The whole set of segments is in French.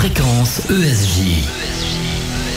Fréquence ESJ.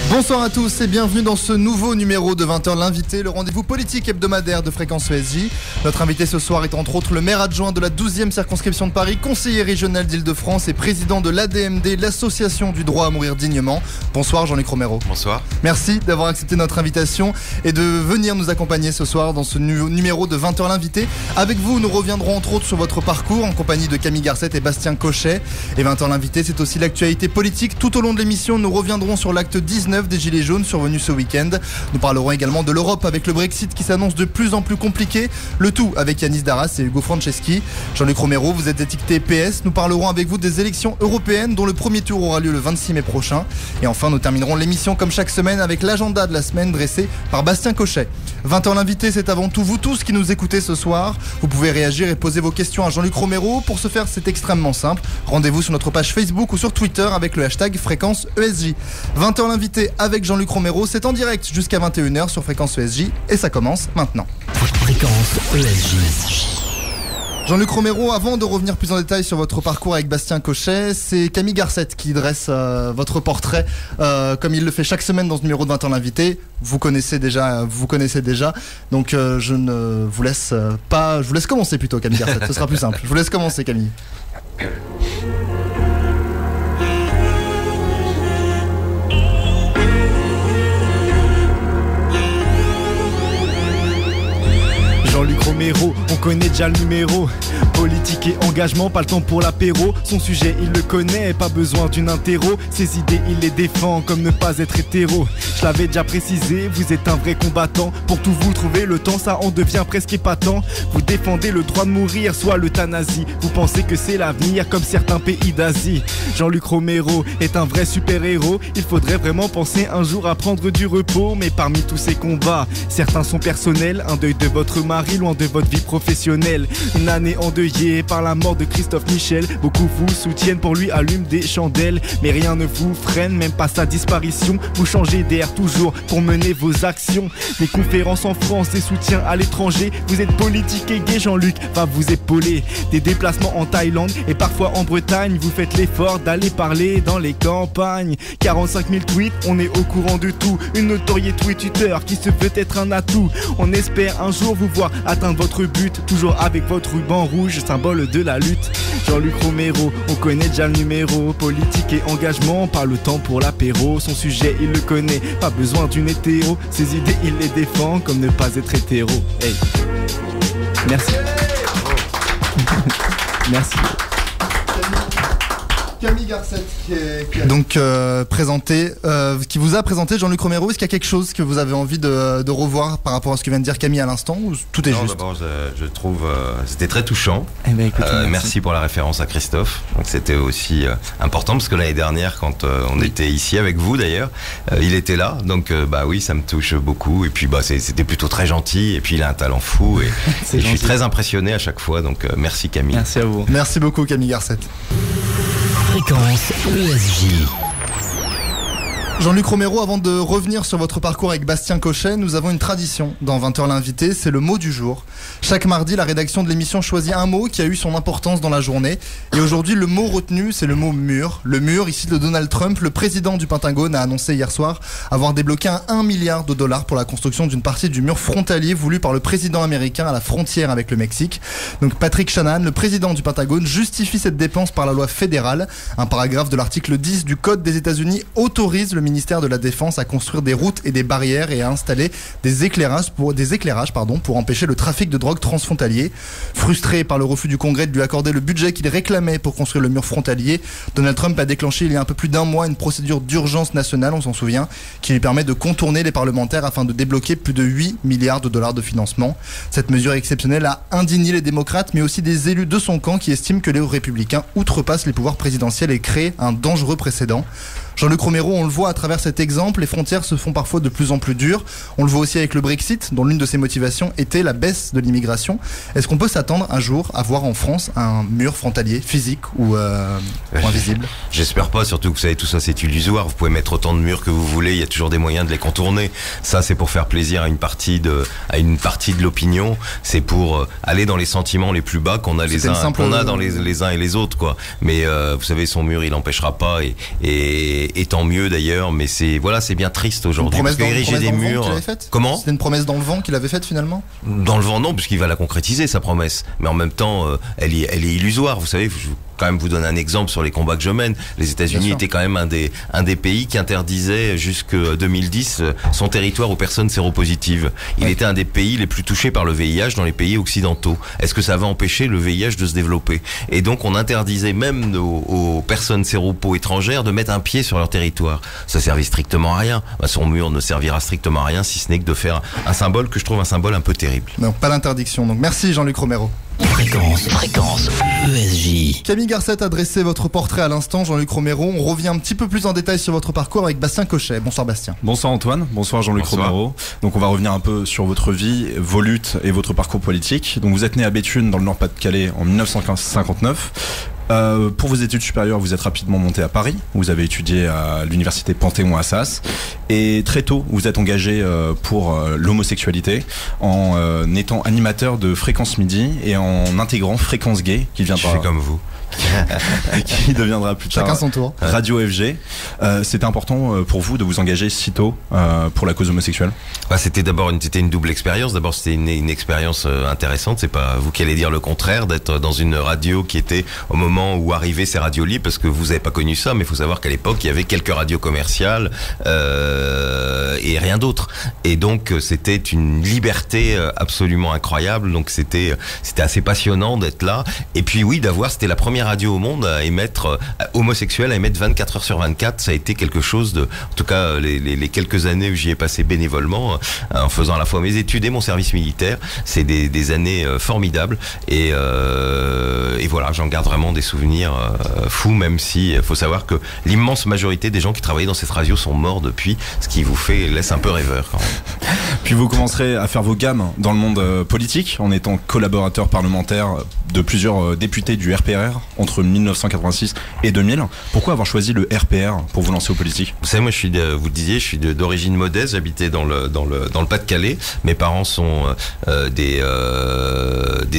Bonsoir à tous et bienvenue dans ce nouveau numéro de 20h l'invité, le rendez-vous politique hebdomadaire de Fréquence ESJ. Notre invité ce soir est entre autres le maire adjoint de la 12e circonscription de Paris, conseiller régional d'Île-de-France et président de l'ADMD, l'association du droit à mourir dignement. Bonsoir Jean-Luc Romero. Bonsoir. Merci d'avoir accepté notre invitation et de venir nous accompagner ce soir dans ce numéro de 20h l'invité. Avec vous, nous reviendrons entre autres sur votre parcours en compagnie de Camille Garcet et Bastien Cochet. Et 20h l'invité, c'est aussi l'actualité politique. Tout au long de l'émission, nous reviendrons sur l'acte 19 des Gilets jaunes survenu ce week-end. Nous parlerons également de l'Europe avec le Brexit qui s'annonce de plus en plus compliqué. Le tout avec Yanis Darras et Hugo Franceschi. Jean-Luc Romero, vous êtes étiqueté PS. Nous parlerons avec vous des élections européennes dont le premier tour aura lieu le 26 mai prochain. Et enfin, nous terminerons l'émission comme chaque semaine avec l'agenda de la semaine dressé par Bastien Cochet. 20h l'invité, c'est avant tout vous tous qui nous écoutez ce soir. Vous pouvez réagir et poser vos questions à Jean-Luc Romero. Pour ce faire, c'est extrêmement simple. Rendez-vous sur notre page Facebook ou sur Twitter avec le hashtag Fréquence ESJ. 20h l'invité avec Jean-Luc Romero, c'est en direct jusqu'à 21h sur Fréquence ESJ et ça commence maintenant. Fréquence ESJ. Jean-Luc Romero, avant de revenir plus en détail sur votre parcours avec Bastien Cochet, c'est Camille Garcet qui dresse votre portrait comme il le fait chaque semaine dans ce numéro de 20h l'invité. Vous connaissez déjà, donc je ne vous laisse pas, je vous laisse commencer plutôt Camille Garcet, ce sera plus simple. Je vous laisse commencer Camille. Jean-Luc Romero, on connaît déjà le numéro. Politique et engagement, pas le temps pour l'apéro. Son sujet il le connaît, pas besoin d'une interro. Ses idées il les défend comme ne pas être hétéro. Je l'avais déjà précisé, vous êtes un vrai combattant. Pour tout vous trouver le temps, ça en devient presque épatant. Vous défendez le droit de mourir, soit l'euthanasie. Vous pensez que c'est l'avenir comme certains pays d'Asie. Jean-Luc Romero est un vrai super-héros. Il faudrait vraiment penser un jour à prendre du repos. Mais parmi tous ces combats, certains sont personnels. Un deuil de votre mari, loin de votre vie professionnelle. Une année endeuillée par la mort de Christophe Michel. Beaucoup vous soutiennent, pour lui allument des chandelles. Mais rien ne vous freine, même pas sa disparition. Vous changez d'air toujours pour mener vos actions. Des conférences en France, des soutiens à l'étranger. Vous êtes politique et gai, Jean-Luc va vous épauler. Des déplacements en Thaïlande et parfois en Bretagne. Vous faites l'effort d'aller parler dans les campagnes. 45 000 tweets, on est au courant de tout. Une notoriété Twitter qui se peut être un atout. On espère un jour vous voir atteindre votre but, toujours avec votre ruban rouge, symbole de la lutte. Jean-Luc Romero, on connaît déjà le numéro. Politique et engagement, pas le temps pour l'apéro. Son sujet il le connaît, pas besoin d'une hétéro. Ses idées il les défend comme ne pas être hétéro. Hey. Merci. Merci. Camille Garcet donc qui vous a présenté Jean-Luc Romero. Est-ce qu'il y a quelque chose que vous avez envie de revoir par rapport à ce que vient de dire Camille à l'instant ou tout est juste? D'abord, je trouve c'était très touchant. Eh ben, écoute, merci pour la référence à Christophe. Donc c'était aussi important parce que l'année dernière, quand on était ici avec vous d'ailleurs, il était là. Donc oui, ça me touche beaucoup. Et puis c'était plutôt très gentil. Et puis il a un talent fou. Et je suis très impressionné à chaque fois. Donc merci Camille. Merci à vous. Merci beaucoup Camille Garcet. Fréquence ESJ. Jean-Luc Romero, avant de revenir sur votre parcours avec Bastien Cochet, nous avons une tradition dans 20h l'invité, c'est le mot du jour. Chaque mardi, la rédaction de l'émission choisit un mot qui a eu son importance dans la journée. Et aujourd'hui, le mot retenu, c'est le mot mur. Le mur, ici de Donald Trump, le président du Pentagone a annoncé hier soir avoir débloqué $1 milliard pour la construction d'une partie du mur frontalier voulu par le président américain à la frontière avec le Mexique. Donc Patrick Shanahan, le président du Pentagone, justifie cette dépense par la loi fédérale. Un paragraphe de l'article 10 du Code des États-Unis autorise le ministère de la Défense à construire des routes et des barrières et à installer des éclairages pour empêcher le trafic de drogue transfrontalier. Frustré par le refus du Congrès de lui accorder le budget qu'il réclamait pour construire le mur frontalier, Donald Trump a déclenché il y a un peu plus d'un mois une procédure d'urgence nationale, on s'en souvient, qui lui permet de contourner les parlementaires afin de débloquer plus de $8 milliards de financement. Cette mesure exceptionnelle a indigné les démocrates mais aussi des élus de son camp qui estiment que les républicains outrepassent les pouvoirs présidentiels et créent un dangereux précédent. Jean-Luc Romero, on le voit à travers cet exemple, les frontières se font parfois de plus en plus dures. On le voit aussi avec le Brexit, dont l'une de ses motivations était la baisse de l'immigration. Est-ce qu'on peut s'attendre un jour à voir en France un mur frontalier physique ou invisible? J'espère pas, surtout que vous savez, tout ça c'est illusoire. Vous pouvez mettre autant de murs que vous voulez, il y a toujours des moyens de les contourner. Ça, c'est pour faire plaisir à une partie de l'opinion. C'est pour aller dans les sentiments les plus bas qu'on a dans les uns et les autres, quoi. Mais vous savez, son mur, il n'empêchera pas, et tant mieux d'ailleurs. Mais c'est bien triste aujourd'hui parce qu'ériger des murs. Comment? C'était une promesse dans le vent qu'il avait faite finalement? Dans le vent, non, puisqu'il va la concrétiser, sa promesse. Mais en même temps, elle est illusoire. Vous savez, je quand même vous donner un exemple sur les combats que je mène. Les États-Unis étaient quand même un des pays qui interdisait jusque 2010 son territoire aux personnes séropositives. Il était un des pays les plus touchés par le VIH dans les pays occidentaux. Est-ce que ça va empêcher le VIH de se développer? Et donc on interdisait même aux personnes séropo étrangères de mettre un pied sur leur territoire. Ça servait strictement à rien. Son mur ne servira strictement à rien, si ce n'est que de faire un symbole que je trouve un symbole un peu terrible. Non, pas d'interdiction. Donc merci Jean-Luc Romero. Fréquence ESJ. Camille Garcette a dressé votre portrait à l'instant, Jean-Luc Romero. On revient un petit peu plus en détail sur votre parcours avec Bastien Cochet. Bonsoir Bastien. Bonsoir Antoine, bonsoir Jean-Luc Romero. Donc on va revenir un peu sur votre vie, vos luttes et votre parcours politique. Donc vous êtes né à Béthune dans le Nord-Pas-de-Calais en 1959. Pour vos études supérieures, vous êtes rapidement monté à Paris. Vous avez étudié à l'université Panthéon-Assas. Et très tôt, vous êtes engagé pour l'homosexualité en étant animateur de Fréquence Midi et en intégrant Fréquence Gay, qui viendra... Je fais comme vous. qui deviendra plus tard chacun son tour. Radio FG. C'était important pour vous de vous engager si tôt pour la cause homosexuelle? C'était une double expérience. D'abord, c'était une expérience intéressante. C'est pas vous qui allez dire le contraire, d'être dans une radio qui était au moment où arrivaient ces radios libres, parce que vous n'avez pas connu ça, mais il faut savoir qu'à l'époque, il y avait quelques radios commerciales et rien d'autre. Et donc, c'était une liberté absolument incroyable. Donc, c'était assez passionnant d'être là. Et puis, oui, c'était la première radio au monde à émettre homosexuel, à émettre 24 heures sur 24. Ça a été quelque chose de, en tout cas les quelques années où j'y ai passé bénévolement en faisant à la fois mes études et mon service militaire, c'est des années formidables, et voilà, j'en garde vraiment des souvenirs fous, même si il faut savoir que l'immense majorité des gens qui travaillaient dans cette radio sont morts depuis, ce qui laisse un peu rêveur quand même. Puis vous commencerez à faire vos gammes dans le monde politique en étant collaborateur parlementaire de plusieurs députés du RPR entre 1986 et 2000. Pourquoi avoir choisi le RPR pour vous lancer aux politiques? Vous savez, moi vous le disiez, je suis d'origine modeste, j'habitais dans le Pas-de-Calais. Mes parents sont des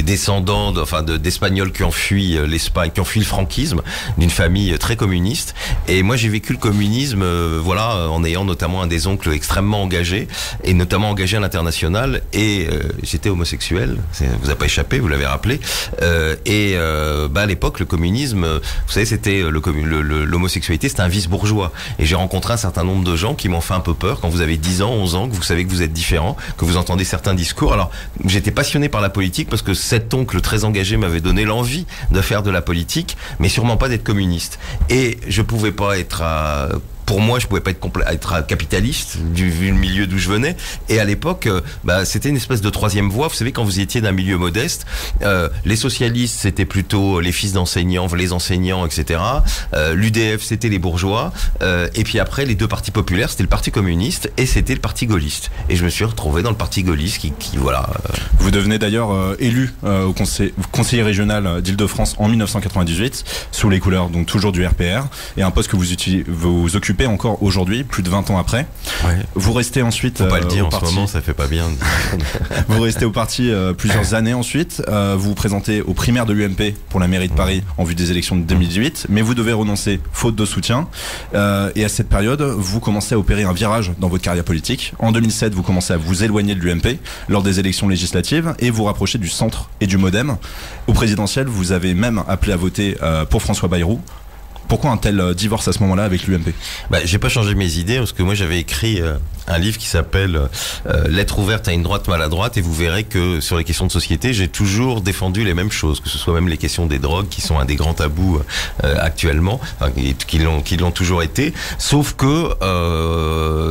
descendants d'Espagnols qui ont fui l'Espagne, qui ont fui le franquisme, d'une famille très communiste. Et moi j'ai vécu le communisme en ayant notamment un des oncles extrêmement engagé, et notamment engagé à l'international, et j'étais homosexuel, ça vous a pas échappé, vous l'avez rappelé, à l'époque le communisme, vous savez, c'était l'homosexualité, c'était un vice bourgeois, et j'ai rencontré un certain nombre de gens qui m'ont fait un peu peur quand vous avez 10 ans, 11 ans, que vous savez que vous êtes différent, que vous entendez certains discours. Alors j'étais passionné par la politique parce que cet oncle très engagé m'avait donné l'envie de faire de la politique, mais sûrement pas d'être communiste, et je pouvais pas être pour moi, je pouvais pas être capitaliste vu le milieu d'où je venais. Et à l'époque, c'était une espèce de troisième voie. Vous savez, quand vous étiez d'un milieu modeste, les socialistes, c'était plutôt les fils d'enseignants, les enseignants, etc. L'UDF, c'était les bourgeois. Et puis après, les deux partis populaires, c'était le Parti communiste et c'était le Parti gaulliste. Et je me suis retrouvé dans le Parti gaulliste qui voilà. Vous devenez d'ailleurs élu au conseiller régional d'Île-de-France en 1998 sous les couleurs donc toujours du RPR, et un poste que vous occupez encore aujourd'hui, plus de 20 ans après. Ouais. Vous restez ensuite faut pas le dire en ce moment, ça fait pas bien. Vous restez au parti plusieurs années ensuite. Vous vous présentez aux primaires de l'UMP pour la mairie de Paris en vue des élections de 2018, mais vous devez renoncer faute de soutien. Et à cette période, vous commencez à opérer un virage dans votre carrière politique. En 2007, vous commencez à vous éloigner de l'UMP lors des élections législatives et vous rapprocher du centre et du MoDem. Au présidentiel, vous avez même appelé à voter pour François Bayrou. Pourquoi un tel divorce à ce moment-là avec l'UMP? J'ai pas changé mes idées parce que moi j'avais écrit un livre qui s'appelle Lettre ouverte à une droite maladroite, et vous verrez que sur les questions de société, j'ai toujours défendu les mêmes choses, que ce soit même les questions des drogues qui sont un des grands tabous actuellement, qui l'ont toujours été, sauf que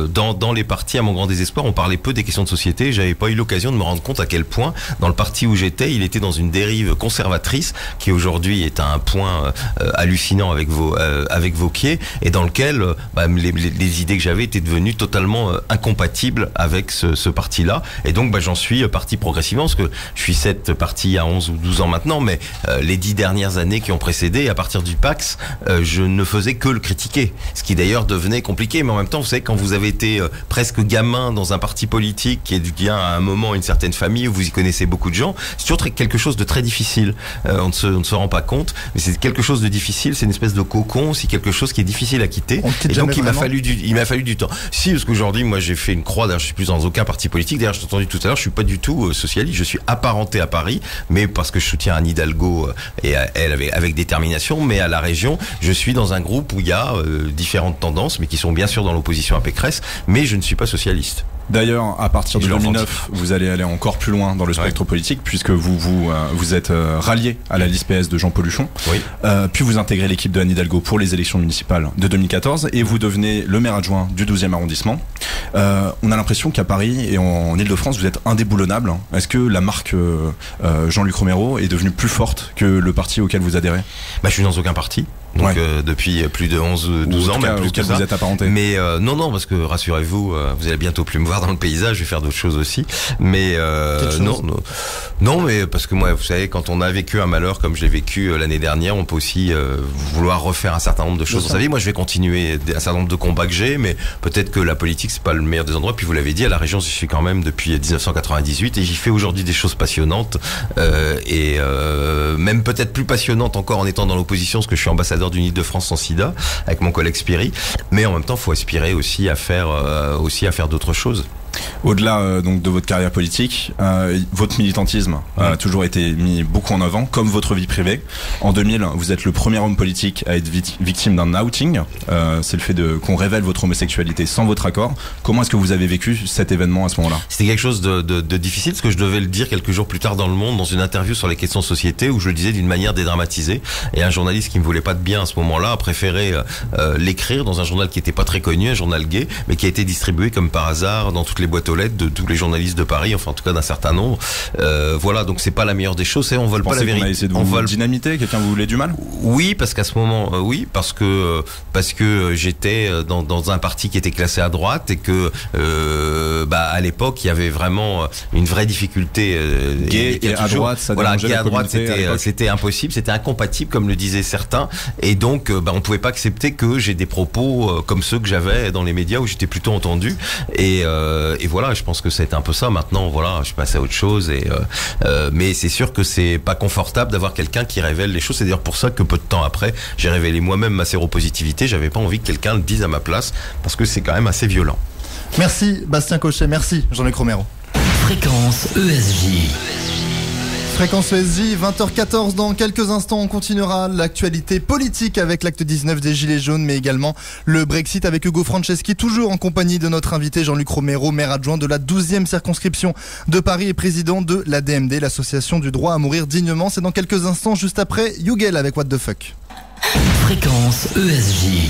dans les partis, à mon grand désespoir, on parlait peu des questions de société. J'avais pas eu l'occasion de me rendre compte à quel point dans le parti où j'étais, il était dans une dérive conservatrice qui aujourd'hui est à un point hallucinant avec Wauquiez, et dans lequel les idées que j'avais étaient devenues totalement incompatibles avec ce parti-là, et donc j'en suis parti progressivement, parce que je suis cette partie il y a 11 ou 12 ans maintenant, mais les 10 dernières années qui ont précédé, à partir du PAX, je ne faisais que le critiquer, ce qui d'ailleurs devenait compliqué, mais en même temps, vous savez, quand vous avez été presque gamin dans un parti politique qui éduquait à un moment une certaine famille où vous y connaissez beaucoup de gens, c'est toujours quelque chose de très difficile. On ne se rend pas compte, mais c'est quelque chose de difficile, c'est une espèce de cocon, c'est quelque chose qui est difficile à quitter. Et donc il m'a fallu du temps. Si, parce qu'aujourd'hui, moi j'ai fait une croix, d'ailleurs je suis plus dans aucun parti politique, d'ailleurs je t'ai entendu tout à l'heure, je suis pas du tout socialiste, je suis apparenté à Paris, mais parce que je soutiens Anne Hidalgo et elle avec détermination, mais à la région, je suis dans un groupe où il y a différentes tendances, mais qui sont bien sûr dans l'opposition à Pécresse, mais je ne suis pas socialiste. D'ailleurs, à partir de 2009, vous allez aller encore plus loin dans le spectre politique, puisque vous êtes rallié à la liste PS de Jean-Paul Huchon, puis vous intégrez l'équipe de Anne Hidalgo pour les élections municipales de 2014, et vous devenez le maire adjoint du 12e arrondissement. On a l'impression qu'à Paris et en Ile-de-France, vous êtes indéboulonnable. Est-ce que la marque Jean-Luc Romero est devenue plus forte que le parti auquel vous adhérez ? Je suis dans aucun parti. Donc depuis plus de 11-12 ans, même plus que ça. Vous êtes apparenté. Mais non, parce que rassurez-vous, vous allez bientôt plus me voir dans le paysage, je vais faire d'autres choses aussi. Mais non, mais parce que moi, vous savez, quand on a vécu un malheur comme je l'ai vécu l'année dernière, on peut aussi vouloir refaire un certain nombre de choses dans sa vie. Moi, je vais continuer un certain nombre de combats que j'ai, mais peut-être que la politique, c'est pas le meilleur des endroits. Puis vous l'avez dit, à la région, j'y suis quand même depuis 1998, et j'y fais aujourd'hui des choses passionnantes, et même peut-être plus passionnantes encore en étant dans l'opposition, parce que je suis ambassadeur d'une Île-de-France sans sida avec mon collègue Spiri, mais en même temps, il faut aspirer aussi à faire d'autres choses. Au-delà donc de votre carrière politique, votre militantisme a toujours été mis beaucoup en avant, comme votre vie privée. En 2000, vous êtes le premier homme politique à être victime d'un outing. C'est le fait qu'on révèle votre homosexualité sans votre accord. Comment est-ce que vous avez vécu cet événement à ce moment-là ? C'était quelque chose de difficile, parce que je devais le dire quelques jours plus tard dans Le Monde, dans une interview sur les questions de société, où je le disais d'une manière dédramatisée. Et un journaliste qui me voulait pas de bien à ce moment-là a préféré l'écrire dans un journal qui était pas très connu, un journal gay, mais qui a été distribué comme par hasard dans toutes les boîtes aux lettres de tous les journalistes de Paris, enfin en tout cas d'un certain nombre. Voilà, donc c'est pas la meilleure des choses, on vole pas la vérité. On a essayé de vous dynamiter, quelqu'un vous voulait du mal ? Oui, parce qu'à ce moment, parce que j'étais dans un parti qui était classé à droite, et que à l'époque il y avait vraiment une vraie difficulté. Gay et à droite, ça dérangeait gay la à droite, communauté c'était impossible, c'était incompatible, comme le disaient certains, et donc on pouvait pas accepter que j'ai des propos comme ceux que j'avais dans les médias où j'étais plutôt entendu, et voilà, je pense que c'est un peu ça. Maintenant, voilà, je passe à autre chose, mais c'est sûr que c'est pas confortable d'avoir quelqu'un qui révèle les choses. C'est d'ailleurs pour ça que peu de temps après, j'ai révélé moi-même ma séropositivité. J'avais pas envie que quelqu'un le dise à ma place, parce que c'est quand même assez violent. Merci Bastien Cochet, merci Jean-Luc Romero. Fréquence ESJ. Fréquence ESJ, 20h14, dans quelques instants on continuera l'actualité politique avec l'acte 19 des Gilets jaunes, mais également le Brexit avec Hugo Franceschi, toujours en compagnie de notre invité Jean-Luc Romero, maire adjoint de la 12e circonscription de Paris et président de l'ADMD, l'association du droit à mourir dignement. C'est dans quelques instants, juste après Yugel avec What the Fuck. Fréquence ESJ.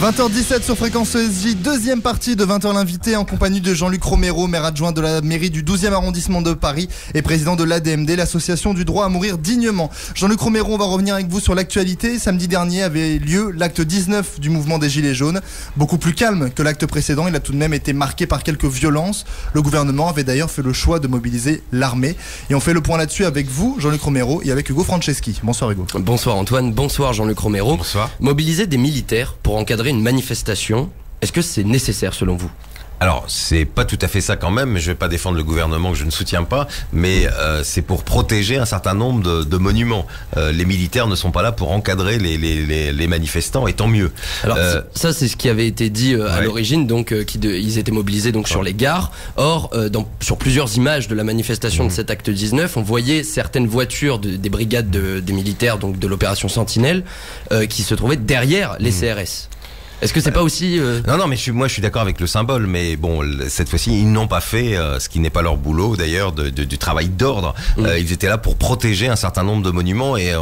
20h17 sur Fréquence ESJ, deuxième partie de 20h l'invité en compagnie de Jean-Luc Romero, maire adjoint de la mairie du 12e arrondissement de Paris et président de l'ADMD, l'association du droit à mourir dignement. Jean-Luc Romero, on va revenir avec vous sur l'actualité. Samedi dernier avait lieu l'acte 19 du mouvement des Gilets jaunes. Beaucoup plus calme que l'acte précédent, il a tout de même été marqué par quelques violences. Le gouvernement avait d'ailleurs fait le choix de mobiliser l'armée. Et on fait le point là-dessus avec vous, Jean-Luc Romero, et avec Hugo Franceschi. Bonsoir Hugo. Bonsoir Antoine, bonsoir Jean-Luc Romero. Bonsoir. Mobiliser des militaires pour encadrer une manifestation, est-ce que c'est nécessaire selon vous ? Alors, c'est pas tout à fait ça quand même, mais je vais pas défendre le gouvernement que je ne soutiens pas, mais c'est pour protéger un certain nombre de monuments. Les militaires ne sont pas là pour encadrer les manifestants, et tant mieux. Alors ça, c'est ce qui avait été dit à l'origine, donc ils étaient mobilisés donc sur les gares. Or, sur plusieurs images de la manifestation de cet acte 19, on voyait certaines voitures des brigades des militaires, donc de l'opération Sentinelle, qui se trouvaient derrière les CRS. Est-ce que c'est pas aussi Non, mais moi je suis d'accord avec le symbole, mais bon, cette fois-ci ils n'ont pas fait ce qui n'est pas leur boulot d'ailleurs, du travail d'ordre. Ils étaient là pour protéger un certain nombre de monuments et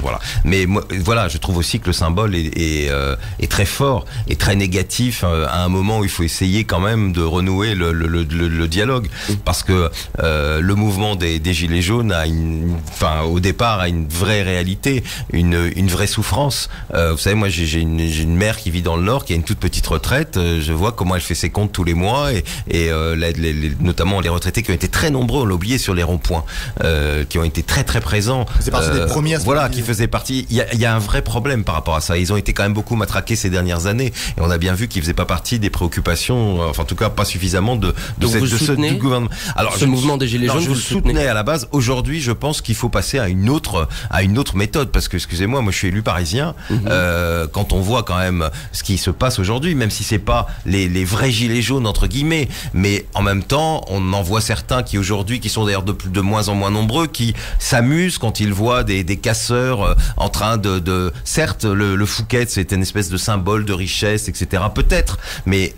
voilà. Mais moi, voilà, je trouve aussi que le symbole est très fort et très négatif à un moment où il faut essayer quand même de renouer le dialogue, parce que le mouvement des Gilets jaunes au départ a une vraie réalité, une vraie souffrance. Vous savez, moi j'ai une mère qui vit dans le Nord, qui a une toute petite retraite. Je vois comment elle fait ses comptes tous les mois et notamment les retraités qui ont été très nombreux, on l'a oublié, sur les ronds-points, qui ont été très très présents. C'est partie des premiers. Voilà, qui faisaient partie. Il y a un vrai problème par rapport à ça. Ils ont été quand même beaucoup matraqués ces dernières années, et on a bien vu qu'ils faisaient pas partie des préoccupations, enfin en tout cas pas suffisamment du gouvernement. Alors ce mouvement des Gilets jaunes, je le soutenais à la base. Aujourd'hui, je pense qu'il faut passer à une autre méthode, parce que excusez-moi, moi je suis élu parisien. Quand on voit quand même ce qui se passe aujourd'hui, même si c'est pas les vrais Gilets jaunes entre guillemets, mais en même temps, on en voit certains qui aujourd'hui, qui sont d'ailleurs de moins en moins nombreux, qui s'amusent quand ils voient des casseurs en train de certes le Fouquet c'est une espèce de symbole de richesse, etc. peut-être, mais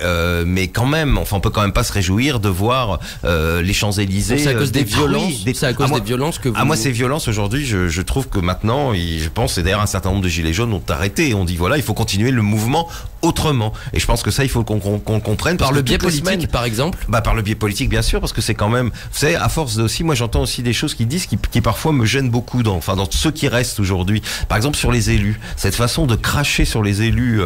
quand même, enfin on peut quand même pas se réjouir de voir les Champs-Élysées. C'est à cause des violences. C'est à cause des violences que vous. Moi ces violences aujourd'hui, je trouve que maintenant, je pense, et d'ailleurs un certain nombre de Gilets jaunes ont arrêté, et on dit voilà, il faut continuer le mouvement autrement, et je pense que ça il faut qu'on comprenne par le biais politique, par exemple. Par le biais politique, bien sûr, parce que c'est quand même, vous savez, à force de aussi, moi j'entends aussi des choses qui parfois me gênent beaucoup dans ceux qui restent aujourd'hui. Par exemple sur les élus, cette façon de cracher sur les élus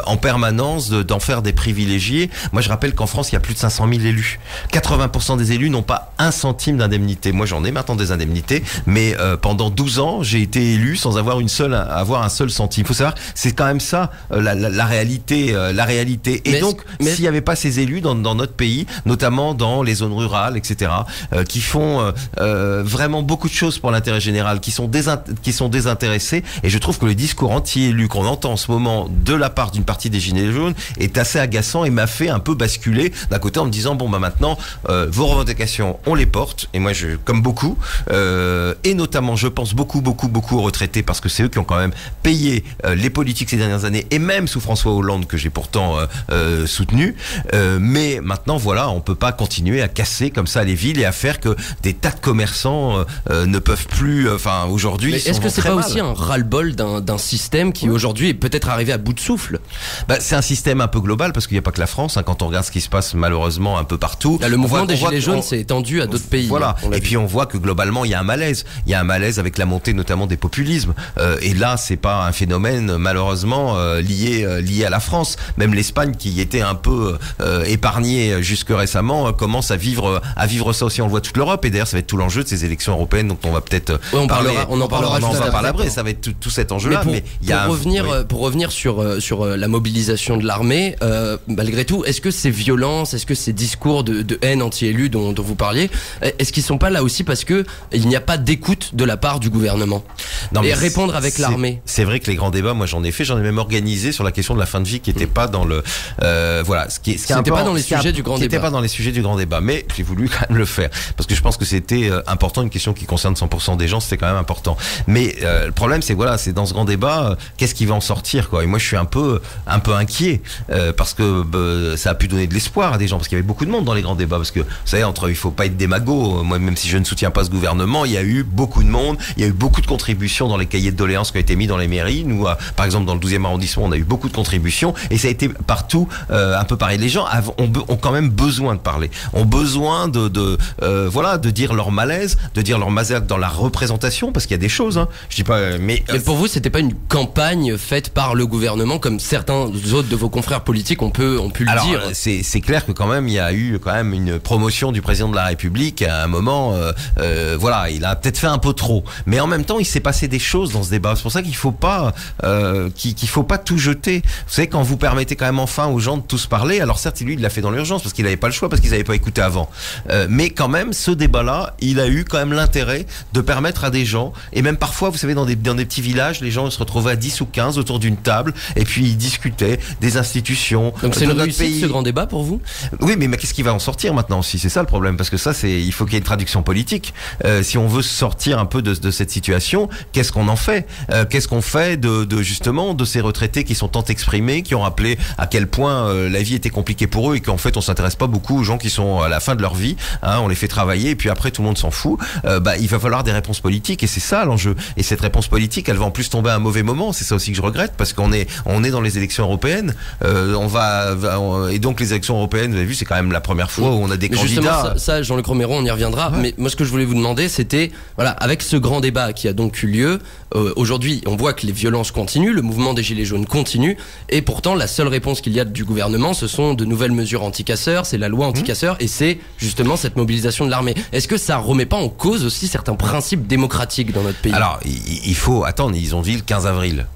en permanence, d'en faire des privilégiés. Moi je rappelle qu'en France il y a plus de 500 000 élus. 80% des élus n'ont pas un centime d'indemnité. Moi j'en ai maintenant des indemnités, mais pendant 12 ans j'ai été élu sans avoir un seul centime. Il faut savoir, c'est quand même ça la réalité. Et donc s'il n'y avait pas ces élus dans notre pays, notamment dans les zones rurales, etc., qui font vraiment beaucoup de choses pour l'intérêt général, qui sont désintéressés, et je trouve que le discours anti-élu qu'on entend en ce moment de la part d'une partie des Gilets jaunes est assez agaçant et m'a fait un peu basculer d'un côté en me disant bon maintenant vos revendications on les porte, et moi comme beaucoup, et notamment je pense beaucoup aux retraités, parce que c'est eux qui ont quand même payé les politiques ces dernières années, et même sous François Hollande que j'ai pourtant soutenu, mais maintenant voilà, on peut pas continuer à casser comme ça les villes et à faire que des tas de commerçants ne peuvent plus, aujourd'hui. Mais est-ce que c'est pas aussi un ras-le-bol d'un système qui aujourd'hui est peut-être arrivé à bout de souffle? C'est un système un peu global, parce qu'il n'y a pas que la France, quand on regarde ce qui se passe malheureusement un peu partout. Là, le mouvement des Gilets jaunes s'est étendu à d'autres pays. Voilà. Et puis on voit que globalement il y a un malaise. Il y a un malaise avec la montée notamment des populismes. Et là c'est pas un phénomène malheureusement lié à la France. Même l'Espagne, qui était un peu épargnée jusque récemment, commence à vivre ça aussi. On le voit toute l'Europe, et d'ailleurs ça va être tout l'enjeu de ces élections européennes, donc on va peut-être on en parlera après. Ça va être tout cet enjeu-là. Pour revenir sur la mobilisation de l'armée, malgré tout, est-ce que ces violences, est-ce que ces discours de haine anti-élus dont vous parliez, est-ce qu'ils sont pas là aussi parce que il n'y a pas d'écoute de la part du gouvernement? Et répondre avec l'armée. C'est vrai que les grands débats, moi j'en ai même organisé sur la question de la fin de vie, qui n'était pas dans le c'était pas dans les sujets du grand débat. C'était pas dans les sujets du grand débat, mais j'ai voulu quand même le faire parce que je pense que c'était important, une question qui concerne 100% des gens, c'était quand même important. Mais le problème c'est c'est dans ce grand débat, qu'est-ce qui va en sortir quoi? Et moi je suis un peu inquiet parce que ça a pu donner de l'espoir à des gens, parce qu'il y avait beaucoup de monde dans les grands débats, parce que vous savez, il faut pas être démago. Moi même si je ne soutiens pas ce gouvernement, il y a eu beaucoup de monde, il y a eu beaucoup de contributions dans les cahiers de doléances qui ont été mis dans les mairies. Nous par exemple dans le 12e arrondissement, on a eu beaucoup de contributions, et ça a été partout un peu pareil. Les gens ont quand même besoin de parler, ont besoin de dire leur malaise, de dire leur malaise dans la représentation, parce qu'il y a des choses, je dis pas, mais pour vous c'était pas une campagne faite par le gouvernement comme certains autres de vos confrères politiques ont pu le dire? C'est clair que quand même il y a eu quand même une promotion du président de la République à un moment, il a peut-être fait un peu trop, mais en même temps il s'est passé des choses dans ce débat. C'est pour ça qu'il faut pas tout jeter. Vous savez, quand vous permettez quand même enfin aux gens de tous parler, alors certes lui il l'a fait dans l'urgence parce qu'il n'avait pas le choix, parce qu'ils n'avaient pas écouté avant, mais quand même ce débat-là, il a eu quand même l'intérêt de permettre à des gens, et même parfois vous savez dans des petits villages, les gens se retrouvaient à 10 ou 15 autour d'une table, et puis ils discutaient des institutions. Donc c'est une réussite ce grand débat pour vous? Oui, mais qu'est-ce qui va en sortir maintenant aussi? C'est ça le problème, parce que ça il faut qu'il y ait une traduction politique. Si on veut sortir un peu de cette situation, qu'est-ce qu'on en fait? Qu'est-ce qu'on fait justement de ces retraités qui sont tant exprimés exprimé, qui ont rappelé à quel point la vie était compliquée pour eux et qu'en fait on s'intéresse pas beaucoup aux gens qui sont à la fin de leur vie, hein, on les fait travailler et puis après tout le monde s'en fout. Il va falloir des réponses politiques et c'est ça l'enjeu. Et cette réponse politique, elle va en plus tomber à un mauvais moment. C'est ça aussi que je regrette parce qu'on est dans les élections européennes. Et donc les élections européennes, vous avez vu, c'est quand même la première fois où on a des candidats. Justement, ça, Jean-Luc Romero, on y reviendra. Ouais. Mais moi, ce que je voulais vous demander, c'était, voilà, avec ce grand débat qui a donc eu lieu, aujourd'hui, on voit que les violences continuent, le mouvement des Gilets jaunes continue, et pourtant, la seule réponse qu'il y a du gouvernement, ce sont de nouvelles mesures anti-casseurs, c'est la loi anti-casseurs, et c'est justement cette mobilisation de l'armée. Est-ce que ça remet pas en cause aussi certains principes démocratiques dans notre pays? Alors, il faut attendre, ils ont dit le 15 avril.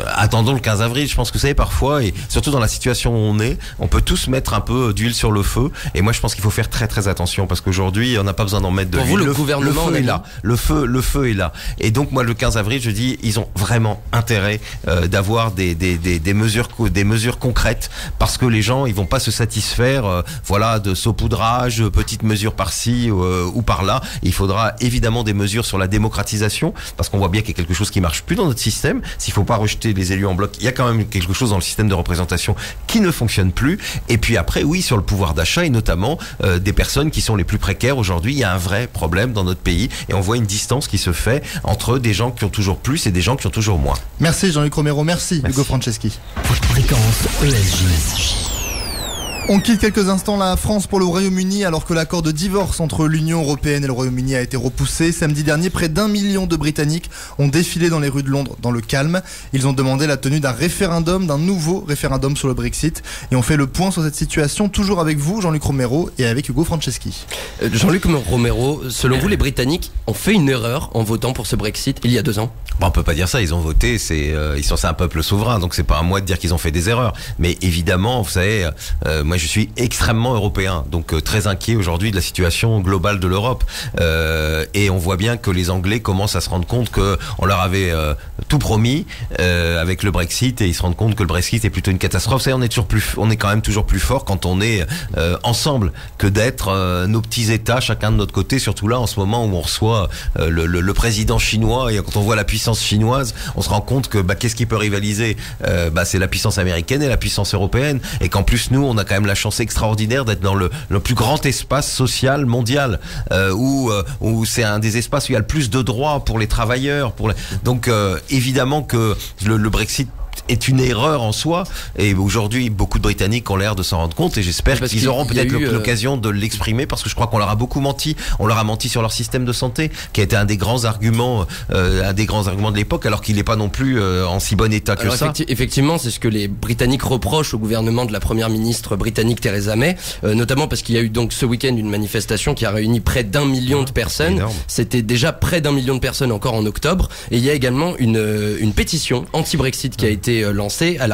Attendons le 15 avril, je pense que vous savez parfois, et surtout dans la situation où on peut tous mettre un peu d'huile sur le feu, et moi je pense qu'il faut faire très très attention parce qu'aujourd'hui on n'a pas besoin d'en mettre de l'huile. Pour vous, le gouvernement le feu est là, le feu est là, et donc moi le 15 avril je dis ils ont vraiment intérêt d'avoir des mesures concrètes parce que les gens ils vont pas se satisfaire de saupoudrage, petites mesures par-ci ou par-là. Il faudra évidemment des mesures sur la démocratisation parce qu'on voit bien qu'il y a quelque chose qui marche plus dans notre système. S'il faut pas rejeter les élus en bloc, il y a quand même quelque chose dans le système de représentation qui ne fonctionne plus. Et puis après, oui, sur le pouvoir d'achat et notamment des personnes qui sont les plus précaires aujourd'hui, il y a un vrai problème dans notre pays et on voit une distance qui se fait entre des gens qui ont toujours plus et des gens qui ont toujours moins. Merci Jean-Luc Romero, merci Hugo Franceschi. Fréquence ESJ. On quitte quelques instants la France pour le Royaume-Uni alors que l'accord de divorce entre l'Union Européenne et le Royaume-Uni a été repoussé. Samedi dernier, près d'1 million de Britanniques ont défilé dans les rues de Londres dans le calme. Ils ont demandé la tenue d'un nouveau référendum sur le Brexit. Et on fait le point sur cette situation, toujours avec vous, Jean-Luc Romero, et avec Hugo Franceschi. Jean-Luc Romero, selon vous, les Britanniques ont fait une erreur en votant pour ce Brexit il y a 2 ans? On peut pas dire ça, ils ont voté, c'est un peuple souverain, donc c'est pas à moi de dire qu'ils ont fait des erreurs. Mais évidemment, vous savez, moi je suis extrêmement européen, donc très inquiet aujourd'hui de la situation globale de l'Europe. Et on voit bien que les Anglais commencent à se rendre compte qu'on leur avait tout promis avec le Brexit, et ils se rendent compte que le Brexit est plutôt une catastrophe. Vous savez, on est quand même toujours plus fort quand on est ensemble que d'être nos petits États, chacun de notre côté, surtout là en ce moment où on reçoit le président chinois, et quand on voit la puissance chinoise, on se rend compte que qu'est-ce qui peut rivaliser? C'est la puissance américaine et la puissance européenne, et qu'en plus nous on a quand même la chance extraordinaire d'être dans le plus grand espace social mondial où c'est un des espaces où il y a le plus de droits pour les travailleurs, donc évidemment que le Brexit est une erreur en soi, et aujourd'hui beaucoup de Britanniques ont l'air de s'en rendre compte, et j'espère qu'ils auront peut-être l'occasion de l'exprimer, parce que je crois qu'on leur a beaucoup menti. On leur a menti sur leur système de santé, qui a été un des grands arguments de l'époque, alors qu'il n'est pas non plus en si bon état que ça. Effectivement, c'est ce que les Britanniques reprochent au gouvernement de la première ministre britannique Theresa May, notamment parce qu'il y a eu donc ce week-end une manifestation qui a réuni près d'1 million de personnes. Énorme. C'était déjà près d'1 million de personnes encore en octobre, et il y a également une pétition anti-Brexit qui a été lancée. Elle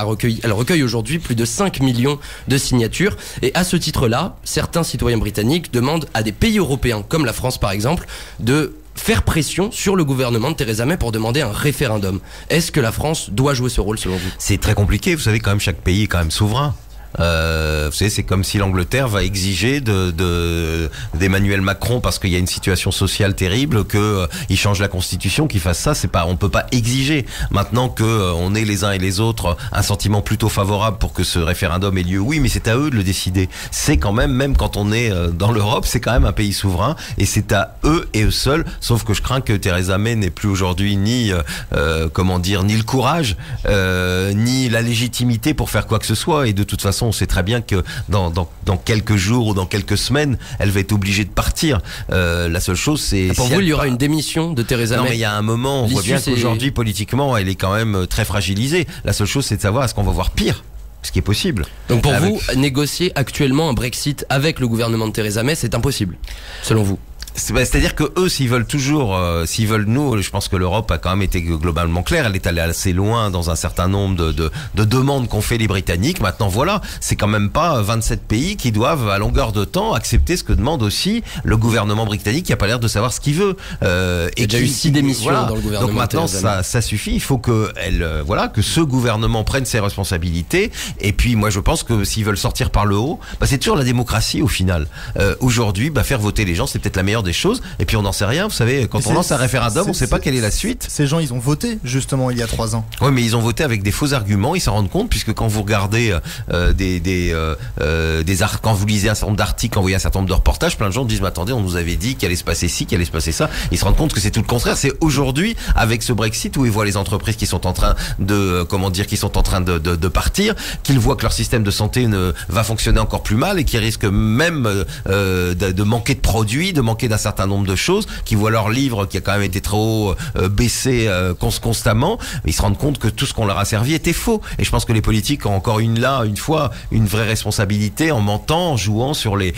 recueille aujourd'hui plus de 5 millions de signatures, et à ce titre-là, certains citoyens britanniques demandent à des pays européens comme la France par exemple de faire pression sur le gouvernement de Theresa May pour demander un référendum. Est-ce que la France doit jouer ce rôle selon vous? C'est très compliqué, vous savez, quand même chaque pays est quand même souverain. Vous savez, c'est comme si l'Angleterre va exiger d'Emmanuel Macron, parce qu'il y a une situation sociale terrible, il change la constitution, qu'il fasse ça. On peut pas exiger. Maintenant que on est les uns et les autres un sentiment plutôt favorable pour que ce référendum ait lieu, oui, mais c'est à eux de le décider. C'est quand même quand on est dans l'Europe, c'est quand même un pays souverain, et c'est à eux et eux seuls. Sauf que je crains que Theresa May n'ait plus aujourd'hui ni le courage, ni la légitimité pour faire quoi que ce soit. Et de toute façon, on sait très bien que dans quelques jours ou dans quelques semaines, elle va être obligée de partir. La seule chose, c'est... Pour vous, il y aura une démission de Theresa May? Non, mais il y a un moment, on voit bien qu'aujourd'hui, politiquement, elle est quand même très fragilisée. La seule chose, c'est de savoir est-ce qu'on va voir pire, ce qui est possible. Donc pour vous, négocier actuellement un Brexit avec le gouvernement de Theresa May, c'est impossible, selon vous? C'est-à-dire que eux, s'ils veulent nous, je pense que l'Europe a quand même été globalement claire. Elle est allée assez loin dans un certain nombre de demandes qu'ont fait les Britanniques. Maintenant, voilà, c'est quand même pas 27 pays qui doivent à longueur de temps accepter ce que demande aussi le gouvernement britannique, qui a pas l'air de savoir ce qu'il veut. Il y a déjà eu 6 démissions dans le gouvernement. Donc maintenant, ça suffit. Il faut que ce gouvernement prenne ses responsabilités. Et puis, moi, je pense que s'ils veulent sortir par le haut, c'est toujours la démocratie au final. Aujourd'hui, faire voter les gens, c'est peut-être la meilleure des choses, et puis on n'en sait rien. Vous savez, quand on lance un référendum, on ne sait pas quelle est la suite. Ces gens, ils ont voté justement il y a 3 ans. Oui, mais ils ont voté avec des faux arguments. Ils s'en rendent compte, puisque quand vous regardez quand vous lisez un certain nombre d'articles, quand vous voyez un certain nombre de reportages, plein de gens disent mais attendez, on nous avait dit qu'il allait se passer ci, qu'il allait se passer ça. Ils se rendent compte que c'est tout le contraire. C'est aujourd'hui, avec ce Brexit, où ils voient les entreprises qui sont en train de partir, qu'ils voient que leur système de santé va fonctionner encore plus mal et qu'ils risquent même de manquer de produits, de manquer d'un certain nombre de choses, qui voient leur livre qui a quand même été trop baissé constamment. Ils se rendent compte que tout ce qu'on leur a servi était faux. Et je pense que les politiques ont encore une fois une vraie responsabilité en mentant, en jouant sur les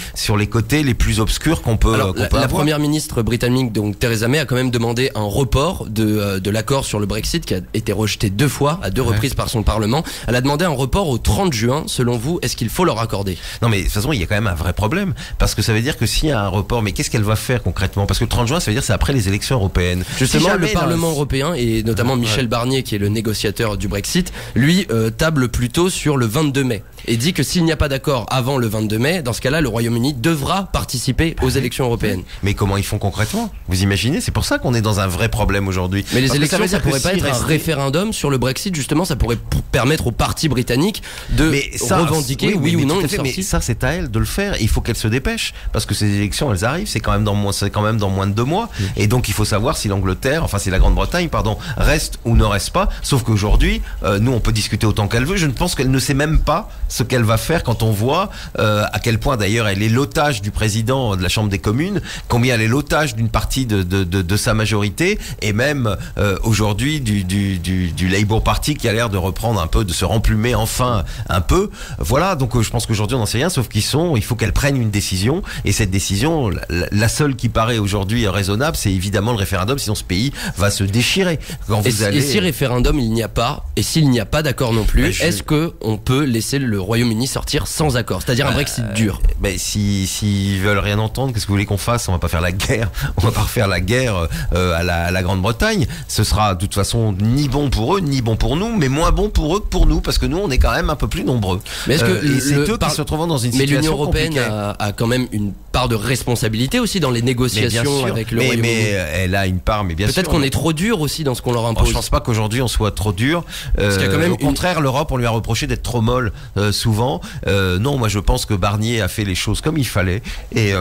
côtés les plus obscurs qu'on peut avoir. La première ministre britannique, donc Theresa May, a quand même demandé un report de l'accord sur le Brexit qui a été rejeté 2 fois, à 2 reprises par son Parlement. Elle a demandé un report au 30 juin. Selon vous, est-ce qu'il faut leur accorder? Non, mais de toute façon, il y a quand même un vrai problème. Parce que ça veut dire que s'il y a un report, mais qu'est-ce qu'elle va faire concrètement? Parce que le 30 juin, ça veut dire que c'est après les élections européennes. Justement, le Parlement européen, et notamment Michel Barnier, qui est le négociateur du Brexit, lui table plutôt sur le 22 mai. Et dit que s'il n'y a pas d'accord avant le 22 mai, dans ce cas-là, le Royaume-Uni devra participer aux élections européennes. Mais comment ils font concrètement? Vous imaginez? C'est pour ça qu'on est dans un vrai problème aujourd'hui. Mais les élections, ça pourrait pas être un référendum sur le Brexit, justement, ça pourrait permettre aux partis britanniques de revendiquer oui ou non une sortie. Mais ça, c'est à elle de le faire. Il faut qu'elle se dépêche, parce que ces élections, elles arrivent. C'est quand même dans moins de 2 mois. Et donc, il faut savoir si si la Grande-Bretagne, reste ou ne reste pas. Sauf qu'aujourd'hui, nous, on peut discuter autant qu'elle veut. Je ne pense qu'elle ne sait même pas ce qu'elle va faire quand on voit à quel point d'ailleurs elle est l'otage du président de la Chambre des communes, combien elle est l'otage d'une partie de sa majorité, et même aujourd'hui du Labour Party qui a l'air de reprendre un peu, de se remplumer enfin un peu. Voilà, donc je pense qu'aujourd'hui on n'en sait rien, sauf il faut qu'elle prenne une décision, et cette décision, la seule qui paraît aujourd'hui raisonnable, c'est évidemment le référendum, sinon ce pays va se déchirer. Et si référendum il n'y a pas, et s'il n'y a pas d'accord non plus, est-ce qu'on peut laisser le Royaume-Uni sortir sans accord, c'est-à-dire un Brexit dur? S'ils veulent rien entendre, qu'est-ce que vous voulez qu'on fasse? On va pas faire la guerre. On va pas refaire la guerre à la Grande-Bretagne. Ce sera de toute façon ni bon pour eux, ni bon pour nous, mais moins bon pour eux que pour nous, parce que nous, on est quand même un peu plus nombreux. Mais est-ce que c'est eux qui se retrouvent dans une situation l'Union européenne compliquée. a quand même une part de responsabilité aussi dans les négociations avec le Royaume-Uni. Mais elle a une part, mais bien sûr. Peut-être qu'on est trop dur aussi dans ce qu'on leur impose. Je pense pas qu'aujourd'hui on soit trop dur. Parce qu'il y a quand même au contraire, l'Europe, on lui a reproché d'être trop molle souvent. Non, moi je pense que Barnier a fait les choses comme il fallait, et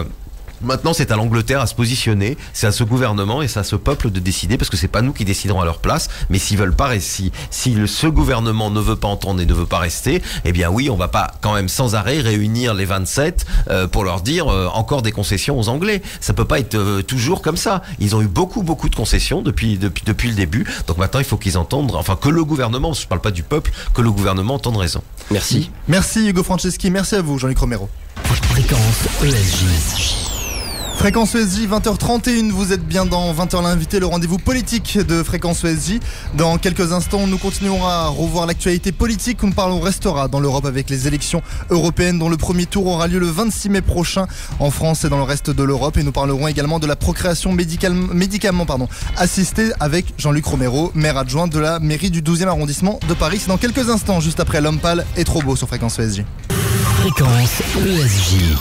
maintenant c'est à l'Angleterre à se positionner, c'est à ce gouvernement et c'est à ce peuple de décider, parce que c'est pas nous qui déciderons à leur place. Mais s'ils veulent pas, ce gouvernement ne veut pas entendre et ne veut pas rester, eh bien oui, on va pas quand même sans arrêt réunir les 27 pour leur dire encore des concessions aux Anglais. Ça peut pas être toujours comme ça. Ils ont eu beaucoup de concessions depuis le début. Donc maintenant il faut qu'ils entendent, enfin que le gouvernement, je parle pas du peuple, que le gouvernement entende raison. Merci. Merci Hugo Franceschi, merci à vous Jean-Luc Romero. Fréquence ESJ. Fréquence ESJ, 20h31, vous êtes bien dans 20h l'invité, le rendez-vous politique de Fréquence ESJ. Dans quelques instants, nous continuerons à revoir l'actualité politique. On restera dans l'Europe avec les élections européennes dont le premier tour aura lieu le 26 mai prochain en France et dans le reste de l'Europe. Et nous parlerons également de la procréation médicalement assistée avec Jean-Luc Romero, maire adjoint de la mairie du 12e arrondissement de Paris. C'est dans quelques instants, juste après L'Homme Pâle et Trop Beau sur Fréquence ESJ. Fréquence ESJ.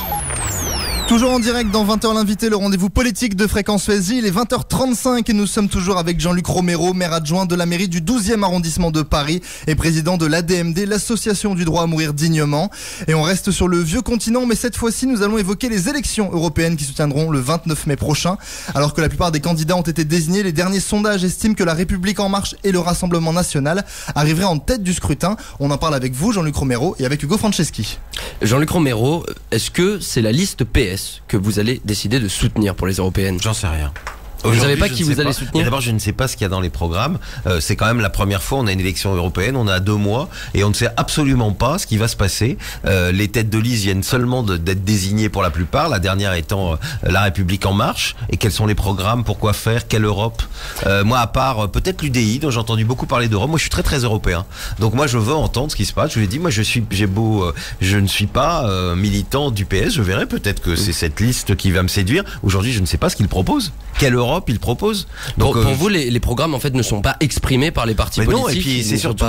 Toujours en direct dans 20h l'invité, le rendez-vous politique de Fréquence ESJ. Il est 20h35 et nous sommes toujours avec Jean-Luc Romero, maire adjoint de la mairie du 12e arrondissement de Paris et président de l'ADMD, l'association du droit à mourir dignement. Et on reste sur le vieux continent, mais cette fois-ci nous allons évoquer les élections européennes qui se tiendront le 29 mai prochain. Alors que la plupart des candidats ont été désignés, les derniers sondages estiment que la République en marche et le Rassemblement national arriveraient en tête du scrutin. On en parle avec vous Jean-Luc Romero et avec Hugo Franceschi. Jean-Luc Romero, est-ce que c'est la liste PS que vous allez décider de soutenir pour les européennes? J'en sais rien. Vous ne savez pas qui vous allez soutenir? D'abord, je ne sais pas ce qu'il y a dans les programmes. C'est quand même la première fois, on a une élection européenne, on a 2 mois, et on ne sait absolument pas ce qui va se passer. Les têtes de liste viennent seulement d'être désignées pour la plupart, la dernière étant La République en marche. Et quels sont les programmes? Pourquoi faire? Quelle Europe? Moi, à part peut-être l'UDI, dont j'ai entendu beaucoup parler d'Europe, moi je suis très très européen. Donc moi je veux entendre ce qui se passe. Je lui ai dit, moi je ne suis pas militant du PS, je verrai peut-être que c'est cette liste qui va me séduire. Aujourd'hui, je ne sais pas ce qu'il propose. Quelle Europe l'Europe, ils proposent. Donc, pour vous, les programmes en fait ne sont pas exprimés par les partis politiques. Non, et puis c'est surtout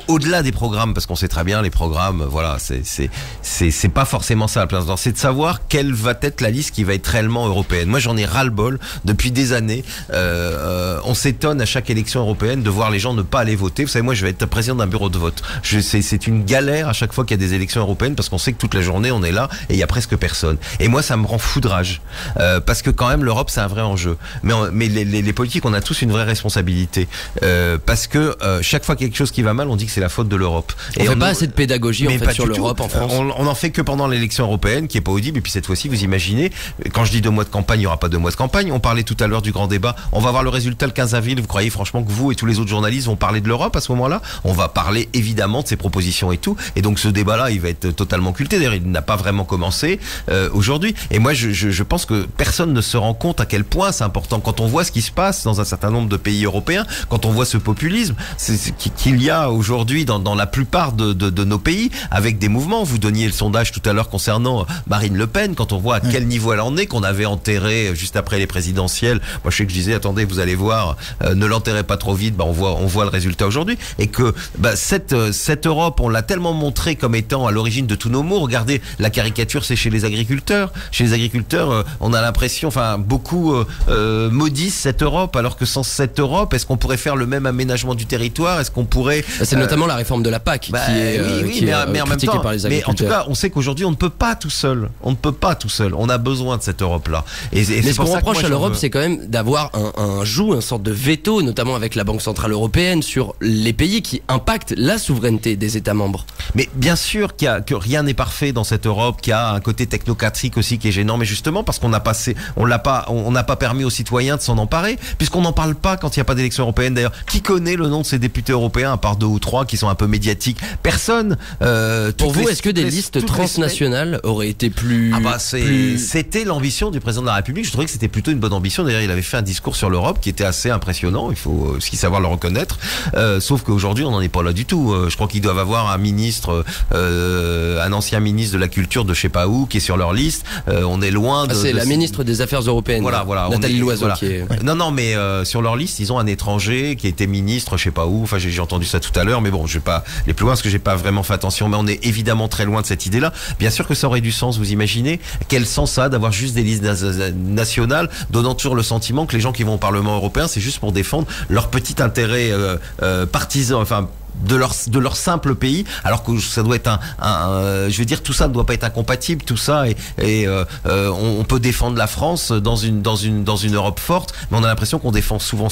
au-delà des programmes, parce qu'on sait très bien les programmes, voilà, c'est pas forcément ça la place d'or, c'est de savoir quelle va être la liste qui va être réellement européenne. Moi, j'en ai ras-le-bol depuis des années. On s'étonne à chaque élection européenne de voir les gens ne pas aller voter. Vous savez, moi, je vais être président d'un bureau de vote. C'est une galère à chaque fois qu'il y a des élections européennes parce qu'on sait que toute la journée on est là et il y a presque personne. Et moi, ça me rend fou de rage parce que quand même l'Europe c'est un vrai enjeu. Mais les politiques, on a tous une vraie responsabilité parce que chaque fois qu'il y a quelque chose qui va mal, on dit que c'est la faute de l'Europe. On fait pas assez de pédagogie en fait sur l'Europe en France. On en fait que pendant l'élection européenne, qui est pas audible. Et puis cette fois-ci, vous imaginez, quand je dis 2 mois de campagne, il y aura pas 2 mois de campagne. On parlait tout à l'heure du grand débat. On va voir le résultat le 15 avril. Vous croyez franchement que vous et tous les autres journalistes vont parler de l'Europe à ce moment-là? On va parler évidemment de ses propositions et tout. Et donc ce débat-là, il va être totalement occulté. D'ailleurs, il n'a pas vraiment commencé aujourd'hui. Et moi, je pense que personne ne se rend compte à quel point c'est important. Quand on voit ce qui se passe dans un certain nombre de pays européens, quand on voit ce populisme qu'il y a aujourd'hui dans la plupart de nos pays, avec des mouvements. Vous donniez le sondage tout à l'heure concernant Marine Le Pen. Quand on voit à quel niveau elle en est, qu'on avait enterré juste après les présidentielles. Moi, je sais que je disais, attendez, vous allez voir, ne l'enterrez pas trop vite. On voit le résultat aujourd'hui. Et que cette Europe, on l'a tellement montré comme étant à l'origine de tous nos maux. Regardez, la caricature, c'est chez les agriculteurs. Chez les agriculteurs, on a l'impression, beaucoup maudissent cette Europe, alors que sans cette Europe, est-ce qu'on pourrait faire le même aménagement du territoire? Est-ce qu'on pourrait... C'est notamment la réforme de la PAC qui est critiquée par les agriculteurs. Mais en tout cas, on sait qu'aujourd'hui, on ne peut pas tout seul. On ne peut pas tout seul. On a besoin de cette Europe-là. Mais ce qu'on reproche à l'Europe, c'est quand même d'avoir un joug, une sorte de veto, notamment avec la Banque Centrale Européenne, sur les pays qui impactent la souveraineté des États membres. Mais bien sûr que rien n'est parfait dans cette Europe, qu'il y a un côté technocratique aussi qui est gênant, mais justement parce qu'on n'a pas permis aux citoyens de s'en emparer, puisqu'on n'en parle pas quand il n'y a pas d'élection européenne. D'ailleurs, qui connaît le nom de ces députés européens, à part 2 ou 3 qui sont un peu médiatiques? Personne. Pour vous, est-ce que des listes transnationales auraient été plus... C'était l'ambition du président de la République. Je trouvais que c'était plutôt une bonne ambition. D'ailleurs, il avait fait un discours sur l'Europe qui était assez impressionnant. Il faut savoir le reconnaître. Sauf qu'aujourd'hui, on n'en est pas là du tout. Je crois qu'ils doivent avoir un ministre, un ancien ministre de la Culture de je sais pas où, qui est sur leur liste. On est loin de... c'est la ministre des Affaires européennes. Voilà. Nathalie Loiseau. Voilà. Qui est... Non, mais sur leur liste, ils ont un étranger qui était ministre, je sais pas où. Enfin, j'ai entendu ça tout à l'heure, mais bon, je vais pas aller plus loin parce que j'ai pas vraiment fait attention. Mais on est évidemment très loin de cette idée-là. Bien sûr que ça aurait du sens. Vous imaginez quel sens ça a d'avoir juste des listes nationales, donnant toujours le sentiment que les gens qui vont au Parlement européen, c'est juste pour défendre leur petit intérêt partisan, de leur simple pays, alors que ça doit être je veux dire, tout ça ne doit pas être incompatible, tout ça, et on peut défendre la France dans une Europe forte, mais on a l'impression qu'on défend souvent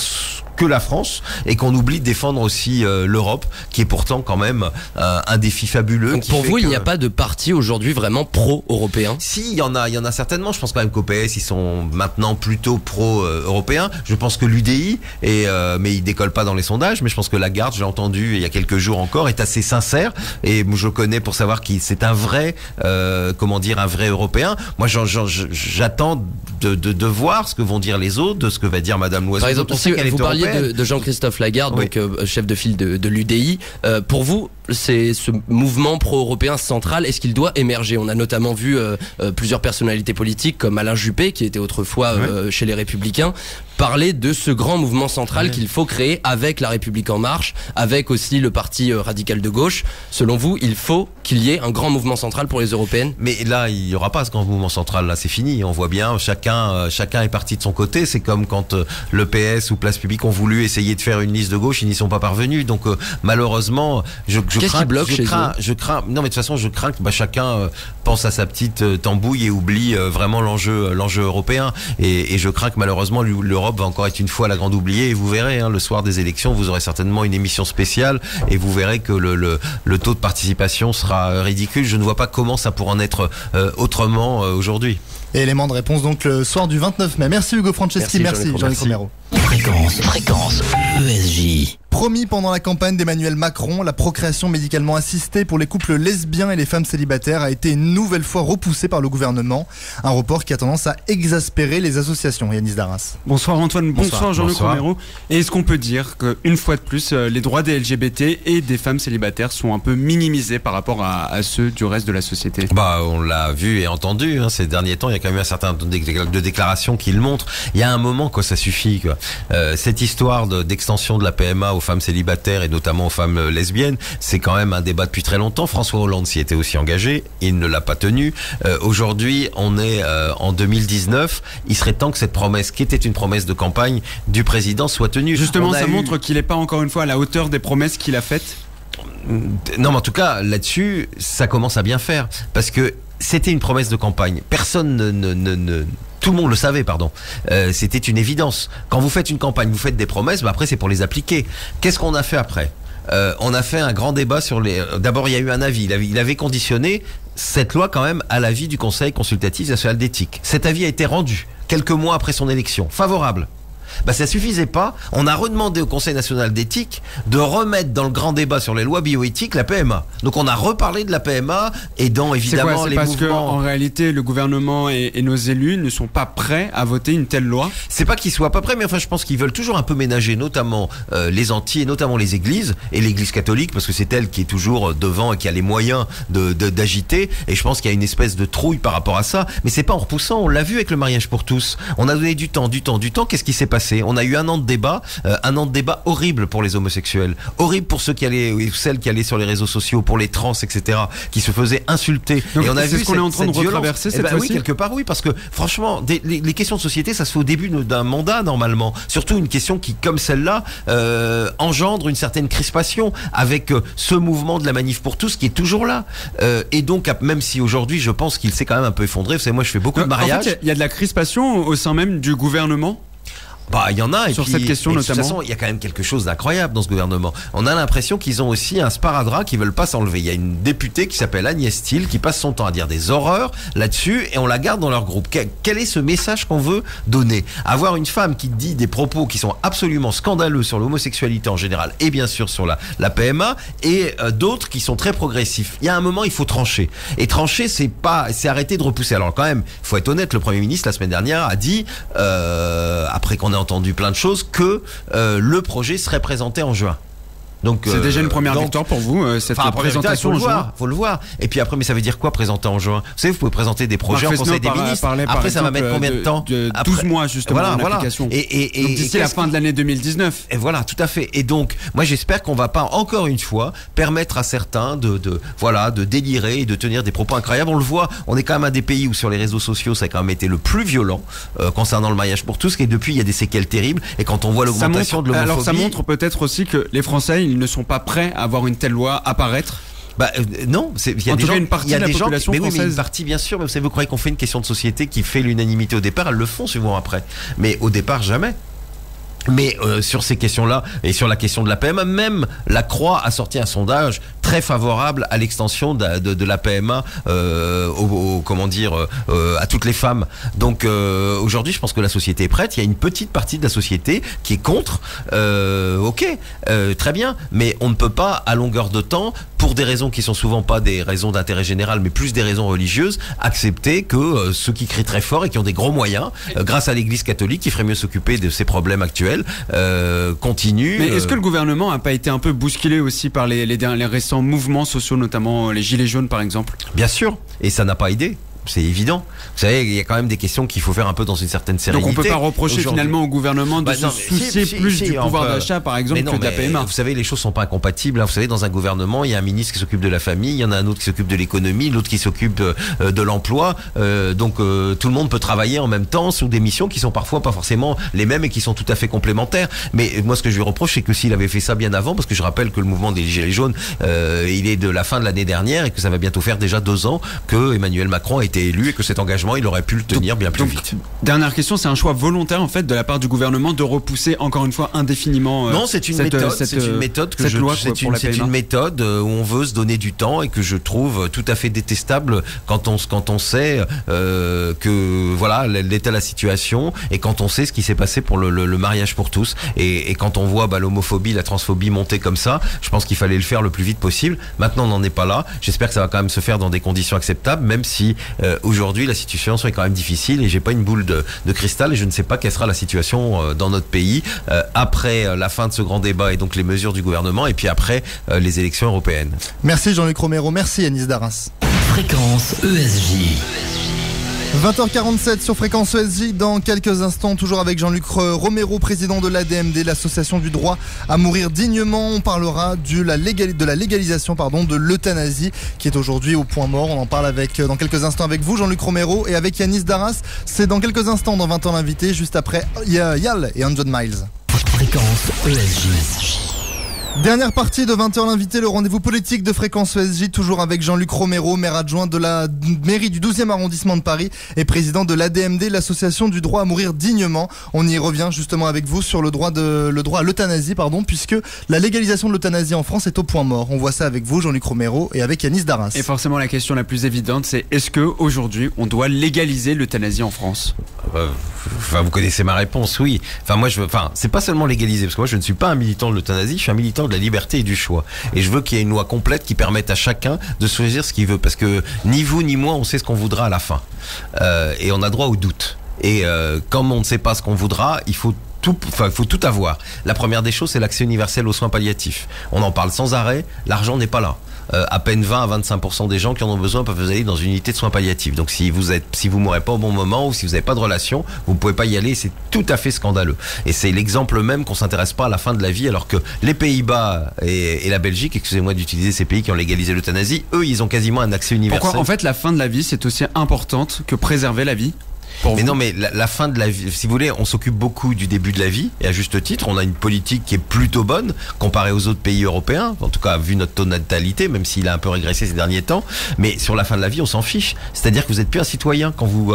que la France et qu'on oublie de défendre aussi l'Europe, qui est pourtant quand même un défi fabuleux. Donc pour vous, il n'y a pas de parti aujourd'hui vraiment pro-européen? Si, il y en a certainement. Je pense quand même qu'au PS, ils sont maintenant plutôt pro-européens. Je pense que l'UDI, mais il décolle pas dans les sondages, mais je pense que Lagarde, je l'ai entendu il y a quelques jours encore, est assez sincère, et je connais pour savoir qu'il c'est un vrai un vrai Européen. Moi, j'attends de voir ce que vont dire les autres, de ce que va dire Madame Loiseau. Par exemple, si vous parliez de Jean-Christophe Lagarde, oui, donc chef de file de l'UDI, pour vous, c'est ce mouvement pro-européen central, est-ce qu'il doit émerger? On a notamment vu plusieurs personnalités politiques comme Alain Juppé, qui était autrefois chez les Républicains, parler de ce grand mouvement central qu'il faut créer avec La République En Marche, avec aussi le parti radical de gauche. Selon vous, il faut qu'il y ait un grand mouvement central pour les européennes? Mais là, il n'y aura pas ce grand mouvement central. Là, c'est fini. On voit bien, chacun est parti de son côté. C'est comme quand le PS ou Place Publique ont voulu essayer de faire une liste de gauche, ils n'y sont pas parvenus. Donc malheureusement, Qu'est-ce qui bloque chez eux? Non, mais de toute façon, je crains que chacun pense à sa petite tambouille et oublie vraiment l'enjeu européen. Et je crains que malheureusement, l'Europe va encore être une fois la grande oubliée. Et vous verrez, le soir des élections, vous aurez certainement une émission spéciale et vous verrez que le taux de participation sera ridicule. Je ne vois pas comment ça pourra en être autrement aujourd'hui. Et élément de réponse donc le soir du 29 mai. Merci Hugo Franceschi, merci Jean-Luc Romero. Fréquence ESJ. Promis pendant la campagne d'Emmanuel Macron, la procréation médicalement assistée pour les couples lesbiens et les femmes célibataires a été une nouvelle fois repoussée par le gouvernement. Un report qui a tendance à exaspérer les associations. Yanis Darras. Bonsoir Antoine, bonsoir Jean-Luc Romero. Et est-ce qu'on peut dire qu'une fois de plus, les droits des LGBT et des femmes célibataires sont un peu minimisés par rapport à ceux du reste de la société? On l'a vu et entendu ces derniers temps. Il y a quand même eu un certain nombre de déclarations qui le montrent. Il y a un moment quoi, ça suffit quoi. Cette histoire d'extension de la PMA aux femmes célibataires et notamment aux femmes lesbiennes, c'est quand même un débat depuis très longtemps. François Hollande s'y était aussi engagé, il ne l'a pas tenu. Aujourd'hui, on est en 2019. Il serait temps que cette promesse, qui était une promesse de campagne du président, soit tenue. Justement, ça montre qu'il n'est pas encore une fois à la hauteur des promesses qu'il a faites. Non, mais en tout cas, là-dessus, ça commence à bien faire. Parce que c'était une promesse de campagne. Personne tout le monde le savait, pardon. C'était une évidence. Quand vous faites une campagne, vous faites des promesses, bah après c'est pour les appliquer. Qu'est-ce qu'on a fait après ? On a fait un grand débat sur les... D'abord, il y a eu un avis. Il avait conditionné cette loi quand même à l'avis du Conseil consultatif national d'éthique. Cet avis a été rendu quelques mois après son élection, favorable. Bah ça suffisait pas, on a redemandé au Conseil national d'éthique de remettre dans le grand débat sur les lois bioéthiques la PMA. Donc on a reparlé de la PMA et dans évidemment c'est les parce mouvements... que en réalité le gouvernement et nos élus ne sont pas prêts à voter une telle loi. C'est pas qu'ils soient pas prêts, mais enfin je pense qu'ils veulent toujours un peu ménager notamment les antis et notamment les églises et l'église catholique parce que c'est elle qui est toujours devant et qui a les moyens d'agiter et je pense qu'il y a une espèce de trouille par rapport à ça, mais c'est pas en repoussant, on l'a vu avec le mariage pour tous. On a donné du temps, qu'est-ce qui s'est passé ? On a eu un an de débat horrible pour les homosexuels, horrible pour ceux qui allaient ou celles qui allaient sur les réseaux sociaux, pour les trans, etc., qui se faisaient insulter. Donc, et on a vu ce qu'on est en train de retraverser cette fois-ci. Oui, quelque part, oui, parce que franchement, les questions de société, ça se fait au début d'un mandat normalement. Surtout une question qui, comme celle-là, engendre une certaine crispation avec ce mouvement de la manif pour tous qui est toujours là. Et donc, même si aujourd'hui, je pense qu'il s'est quand même un peu effondré. Vous savez, moi, je fais beaucoup de mariages. En fait, il y a de la crispation au sein même du gouvernement. Bah, il y en a. Sur cette question notamment. De toute façon, il y a quand même quelque chose d'incroyable dans ce gouvernement. On a l'impression qu'ils ont aussi un sparadrap qu'ils veulent pas s'enlever. Il y a une députée qui s'appelle Agnès Thiel qui passe son temps à dire des horreurs là-dessus et on la garde dans leur groupe. Quel est ce message qu'on veut donner ? Avoir une femme qui dit des propos qui sont absolument scandaleux sur l'homosexualité en général et bien sûr sur la PMA et d'autres qui sont très progressifs. Il y a un moment, il faut trancher. Et trancher, c'est arrêter de repousser. Alors quand même, il faut être honnête, le Premier ministre la semaine dernière a dit, après qu'on ait entendu plein de choses, que le projet serait présenté en juin. Donc, c'est déjà une première victoire pour vous, cette présentation en juin. Faut le voir. Et puis après, mais ça veut dire quoi présenter en juin ? Vous savez, vous pouvez présenter des projets en Conseil des ministres. Après, ça va mettre combien de temps ? 12 mois justement en application. Donc d'ici la fin de l'année 2019. Et voilà, tout à fait. Et donc, moi j'espère qu'on va pas encore une fois permettre à certains de délirer et de tenir des propos incroyables. On le voit, on est quand même un des pays où sur les réseaux sociaux ça a quand même été le plus violent concernant le mariage pour tous. Et depuis, il y a des séquelles terribles. Et quand on voit l'augmentation de l'homophobie, alors ça montre peut-être aussi que les Français ils ne sont pas prêts à voir une telle loi apparaître. Bah non, il y a des gens, une partie de la population française. Oui, mais une partie bien sûr. Mais vous savez, vous croyez qu'on fait une question de société qui fait l'unanimité au départ ? Elles le font souvent après, mais au départ jamais. Mais sur ces questions-là et sur la question de la PMA, même la Croix a sorti un sondage très favorable à l'extension de la PMA à toutes les femmes. Donc aujourd'hui, je pense que la société est prête. Il y a une petite partie de la société qui est contre. Très bien, mais on ne peut pas à longueur de temps, pour des raisons qui sont souvent pas des raisons d'intérêt général, mais plus des raisons religieuses, accepter que ceux qui crient très fort et qui ont des gros moyens, grâce à l'Église catholique, qui ferait mieux s'occuper de ces problèmes actuels, continuent. Mais est-ce que le gouvernement n'a pas été un peu bousculé aussi par les récents mouvements sociaux, notamment les Gilets jaunes par exemple ? Bien sûr, et ça n'a pas aidé. C'est évident. Vous savez, il y a quand même des questions qu'il faut faire un peu dans une certaine sérénité. Donc on peut pas reprocher finalement au gouvernement de se soucier plus du pouvoir d'achat, par exemple, que de la PMA. Vous savez, les choses sont pas incompatibles. Vous savez, dans un gouvernement, il y a un ministre qui s'occupe de la famille, il y en a un autre qui s'occupe de l'économie, l'autre qui s'occupe de l'emploi. Donc tout le monde peut travailler en même temps sous des missions qui sont parfois pas forcément les mêmes et qui sont tout à fait complémentaires. Mais moi, ce que je lui reproche, c'est que s'il avait fait ça bien avant, parce que je rappelle que le mouvement des Gilets jaunes, il est de la fin de l'année dernière et que ça va bientôt faire déjà 2 ans que Emmanuel Macron a été élu et que cet engagement, il aurait pu le tenir bien plus vite. Dernière question, c'est un choix volontaire en fait de la part du gouvernement de repousser encore une fois indéfinissément non, c'est une méthode. C'est une méthode que c'est une méthode où on veut se donner du temps et que je trouve tout à fait détestable quand on sait que voilà l'état de la situation et quand on sait ce qui s'est passé pour le mariage pour tous et quand on voit l'homophobie, la transphobie monter comme ça, je pense qu'il fallait le faire le plus vite possible. Maintenant, on n'en est pas là. J'espère que ça va quand même se faire dans des conditions acceptables, même si aujourd'hui la situation est quand même difficile et j'ai pas une boule de cristal et je ne sais pas quelle sera la situation dans notre pays après la fin de ce grand débat et donc les mesures du gouvernement et puis après les élections européennes. Merci Jean-Luc Romero, merci Yanis Daras. Fréquence ESJ. 20h47 sur Fréquence ESJ, dans quelques instants, toujours avec Jean-Luc Romero, président de l'ADMD, l'association du droit à mourir dignement. On parlera de la légalisation de l'euthanasie qui est aujourd'hui au point mort. On en parle dans quelques instants avec vous, Jean-Luc Romero, et avec Yanis Darras. C'est dans quelques instants, dans 20 ans l'invité, juste après Yal et 100 Miles. Fréquence ESJ. Dernière partie de 20h l'invité, le rendez-vous politique de Fréquence ESJ, toujours avec Jean-Luc Romero, maire adjoint de la mairie du 12e arrondissement de Paris et président de l'ADMD, l'association du droit à mourir dignement. On y revient justement avec vous sur le droit à l'euthanasie, puisque la légalisation de l'euthanasie en France est au point mort. On voit ça avec vous, Jean-Luc Romero, et avec Yanis Darras. Et forcément la question la plus évidente, c'est est-ce qu'aujourd'hui on doit légaliser l'euthanasie en France ? Vous connaissez ma réponse, oui. C'est pas seulement légaliser, parce que moi je ne suis pas un militant de l'euthanasie, je suis un militant de la liberté et du choix. Et je veux qu'il y ait une loi complète qui permette à chacun de choisir ce qu'il veut, parce que ni vous ni moi on sait ce qu'on voudra à la fin. Et on a droit au doute. Et comme on ne sait pas ce qu'on voudra, il faut tout avoir. La première des choses, c'est l'accès universel aux soins palliatifs. On en parle sans arrêt, l'argent n'est pas là. À peine 20 à 25% des gens qui en ont besoin peuvent aller dans une unité de soins palliatifs. Donc si vous mourrez pas au bon moment ou si vous n'avez pas de relation, vous pouvez pas y aller. C'est tout à fait scandaleux. Et c'est l'exemple même qu'on s'intéresse pas à la fin de la vie, alors que les Pays-Bas et la Belgique, excusez-moi d'utiliser ces pays qui ont légalisé l'euthanasie, eux, ils ont quasiment un accès universel. Pourquoi en fait la fin de la vie c'est aussi importante que préserver la vie ? Mais non, mais la fin de la vie, si vous voulez, on s'occupe beaucoup du début de la vie, et à juste titre, on a une politique qui est plutôt bonne comparée aux autres pays européens, en tout cas vu notre taux de natalité, même s'il a un peu régressé ces derniers temps. Mais sur la fin de la vie, on s'en fiche. C'est-à-dire que vous êtes plus un citoyen. Quand vous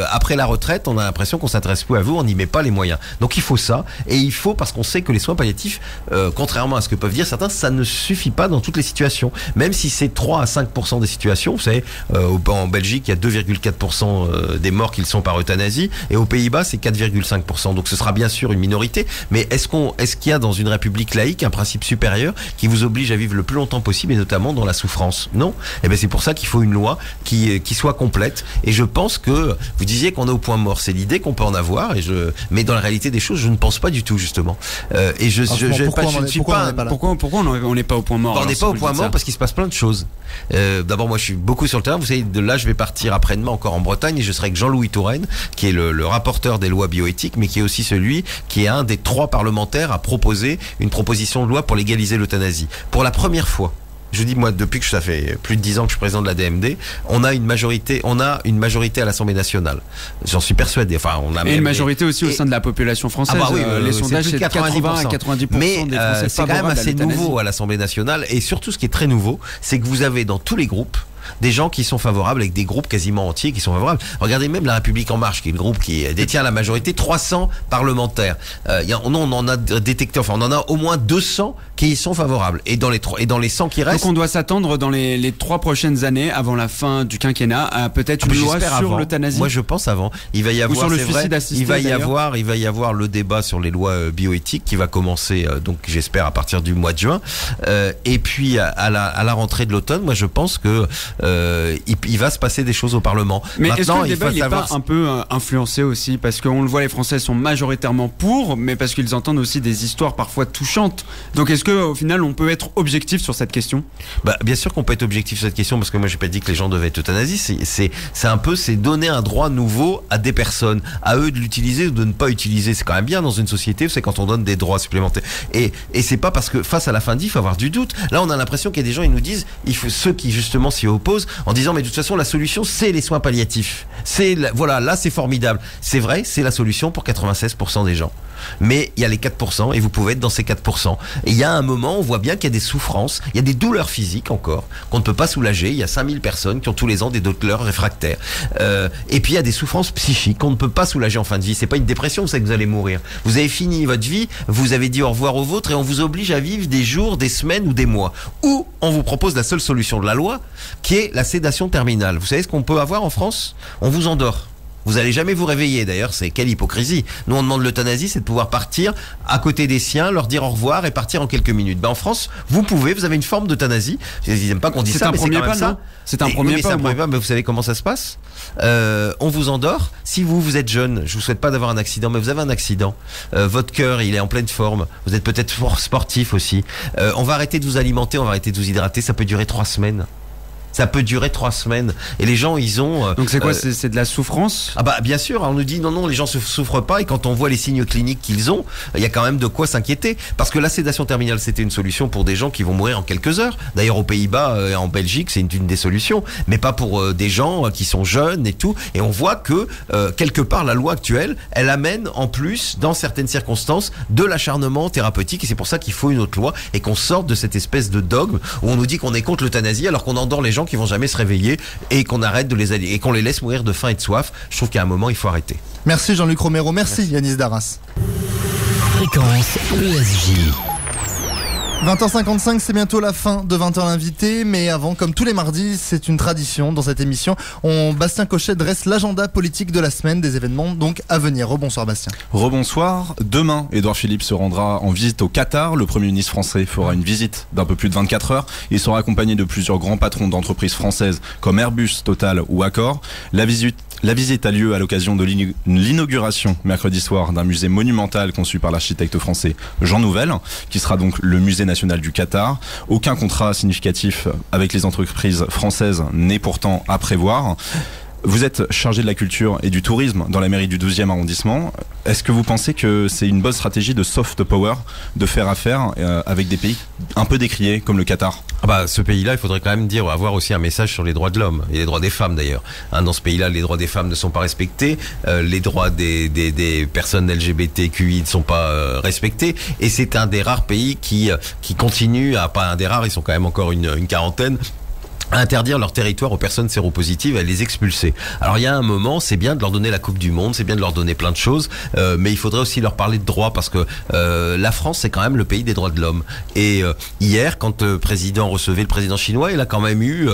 après la retraite, on a l'impression qu'on s'intéresse plus à vous, on n'y met pas les moyens. Donc il faut ça, et il faut, parce qu'on sait que les soins palliatifs, contrairement à ce que peuvent dire certains, ça ne suffit pas dans toutes les situations. Même si c'est 3 à 5% des situations, vous savez, en Belgique, il y a 2,4% des morts qu'ils sont par euthanasie, et aux Pays-Bas c'est 4,5%. Donc ce sera bien sûr une minorité, mais est-ce qu'il y a dans une république laïque un principe supérieur qui vous oblige à vivre le plus longtemps possible, et notamment dans la souffrance? Non. Et bien c'est pour ça qu'il faut une loi qui soit complète. Et je pense que vous disiez qu'on est au point mort, c'est l'idée qu'on peut en avoir, mais dans la réalité des choses, je ne pense pas du tout justement. Et pourquoi on n'est pas au point mort? On n'est pas au point mort parce qu'il se passe plein de choses. D'abord, moi je suis beaucoup sur le terrain. Vous savez, de là je vais partir après-demain encore en Bretagne, et je serai avec Jean-Louis Touraine, qui est le rapporteur des lois bioéthiques, mais qui est aussi celui qui est un des 3 parlementaires à proposer une proposition de loi pour légaliser l'euthanasie. Pour la première fois, je dis, moi, depuis que ça fait plus de 10 ans que je suis président de la DMD, on a une majorité à l'Assemblée nationale. J'en suis persuadé. Enfin, on a une majorité aussi au sein de la population française. Les sondages, c'est 80 à 90% mais des Français c'est quand même assez nouveau à l'Assemblée nationale. Et surtout, ce qui est très nouveau, c'est que vous avez dans tous les groupes des gens qui sont favorables, avec des groupes quasiment entiers qui sont favorables. Regardez même La République En Marche, qui est le groupe qui détient la majorité, 300 parlementaires. On en a détecté, on en a au moins 200 qui y sont favorables. Et dans les 100 qui restent... Donc on doit s'attendre dans les 3 prochaines années, avant la fin du quinquennat, à peut-être une loi sur l'euthanasie. Moi je pense avant. Il va y avoir, ou sur le suicide assisté, il va y avoir le débat sur les lois bioéthiques qui va commencer, donc j'espère à partir du mois de juin. Et puis à la rentrée de l'automne, moi je pense que il va se passer des choses au Parlement. Mais maintenant, est-ce que le débat n'est pas un peu influencé aussi, parce qu'on le voit, les Français sont majoritairement pour, mais parce qu'ils entendent aussi des histoires parfois touchantes. Donc est-ce qu'au final on peut être objectif sur cette question? Bien sûr qu'on peut être objectif sur cette question, parce que moi j'ai pas dit que les gens devaient être euthanasiés. C'est donner un droit nouveau à des personnes, à eux de l'utiliser ou de ne pas utiliser. C'est quand même bien dans une société, c'est quand on donne des droits supplémentaires. Et c'est pas parce que face à la fin de vie, il faut avoir du doute. Là on a l'impression qu'il y a des gens, ils nous disent, ceux qui justement s'y opposent, en disant mais de toute façon la solution c'est les soins palliatifs. Voilà, là c'est formidable. C'est vrai, c'est la solution pour 96% des gens. Mais il y a les 4% et vous pouvez être dans ces 4%. Et il y a un moment, on voit bien qu'il y a des souffrances, il y a des douleurs physiques encore qu'on ne peut pas soulager. Il y a 5000 personnes qui ont tous les ans des douleurs réfractaires. Et puis il y a des souffrances psychiques qu'on ne peut pas soulager en fin de vie. C'est pas une dépression, c'est que vous allez mourir. Vous avez fini votre vie, vous avez dit au revoir au vôtre et on vous oblige à vivre des jours, des semaines ou des mois. Ou on vous propose la seule solution de la loi, qui est la sédation terminale. Vous savez ce qu'on peut avoir en France? On vous endort. Vous allez jamais vous réveiller, d'ailleurs, c'est quelle hypocrisie. Nous on demande l'euthanasie, c'est de pouvoir partir à côté des siens, leur dire au revoir et partir en quelques minutes. En France, vous avez une forme d'euthanasie. Ils n'aiment pas qu'on dise ça, mais c'est quand même ça. C'est un premier pas. Mais vous savez comment ça se passe? On vous endort. Si vous êtes jeune, je vous souhaite pas d'avoir un accident, mais vous avez un accident. Votre cœur, il est en pleine forme. Vous êtes peut-être sportif aussi. On va arrêter de vous alimenter, on va arrêter de vous hydrater. Ça peut durer 3 semaines. Ça peut durer 3 semaines. Et les gens, ils ont... Donc c'est quoi, c'est de la souffrance? Ah bah bien sûr, on nous dit non, les gens ne souffrent pas, et quand on voit les signes cliniques qu'ils ont, il y a quand même de quoi s'inquiéter. Parce que la sédation terminale, c'était une solution pour des gens qui vont mourir en quelques heures. D'ailleurs, aux Pays-Bas et en Belgique, c'est une des solutions. Mais pas pour des gens qui sont jeunes et tout. Et on voit que, quelque part, la loi actuelle, elle amène en plus, dans certaines circonstances, de l'acharnement thérapeutique. Et c'est pour ça qu'il faut une autre loi et qu'on sorte de cette espèce de dogme où on nous dit qu'on est contre l'euthanasie alors qu'on endort les gens qui vont jamais se réveiller, et qu'on arrête de les aider et qu'on les laisse mourir de faim et de soif. Je trouve qu'à un moment il faut arrêter. Merci Jean-Luc Romero, merci Yanis Darras. Fréquence ESJ. 20h55, c'est bientôt la fin de 20h l'invité, mais avant, comme tous les mardis, c'est une tradition dans cette émission. Bastien Cochet dresse l'agenda politique de la semaine, des événements donc à venir. Rebonsoir Bastien. Rebonsoir. Demain, Édouard Philippe se rendra en visite au Qatar. Le Premier ministre français fera une visite d'un peu plus de 24 heures. Il sera accompagné de plusieurs grands patrons d'entreprises françaises comme Airbus, Total ou Accor. La visite a lieu à l'occasion de l'inauguration mercredi soir d'un musée monumental conçu par l'architecte français Jean Nouvel, qui sera donc le musée national du Qatar. Aucun contrat significatif avec les entreprises françaises n'est pourtant à prévoir. Vous êtes chargé de la culture et du tourisme dans la mairie du 12e arrondissement. Est-ce que vous pensez que c'est une bonne stratégie de soft power de faire affaire avec des pays un peu décriés comme le Qatar? Ce pays-là, il faudrait quand même avoir aussi un message sur les droits de l'homme et les droits des femmes d'ailleurs. Dans ce pays-là, les droits des femmes ne sont pas respectés, les droits des personnes LGBTQI ne sont pas respectés, et c'est un des rares pays qui continue pas un des rares, ils sont quand même encore une quarantaine, à interdire leur territoire aux personnes séropositives, à les expulser. Alors il y a un moment, c'est bien de leur donner la Coupe du Monde, c'est bien de leur donner plein de choses, mais il faudrait aussi leur parler de droits, parce que la France, c'est quand même le pays des droits de l'homme. Et hier, quand le président recevait le président chinois, il a quand même eu,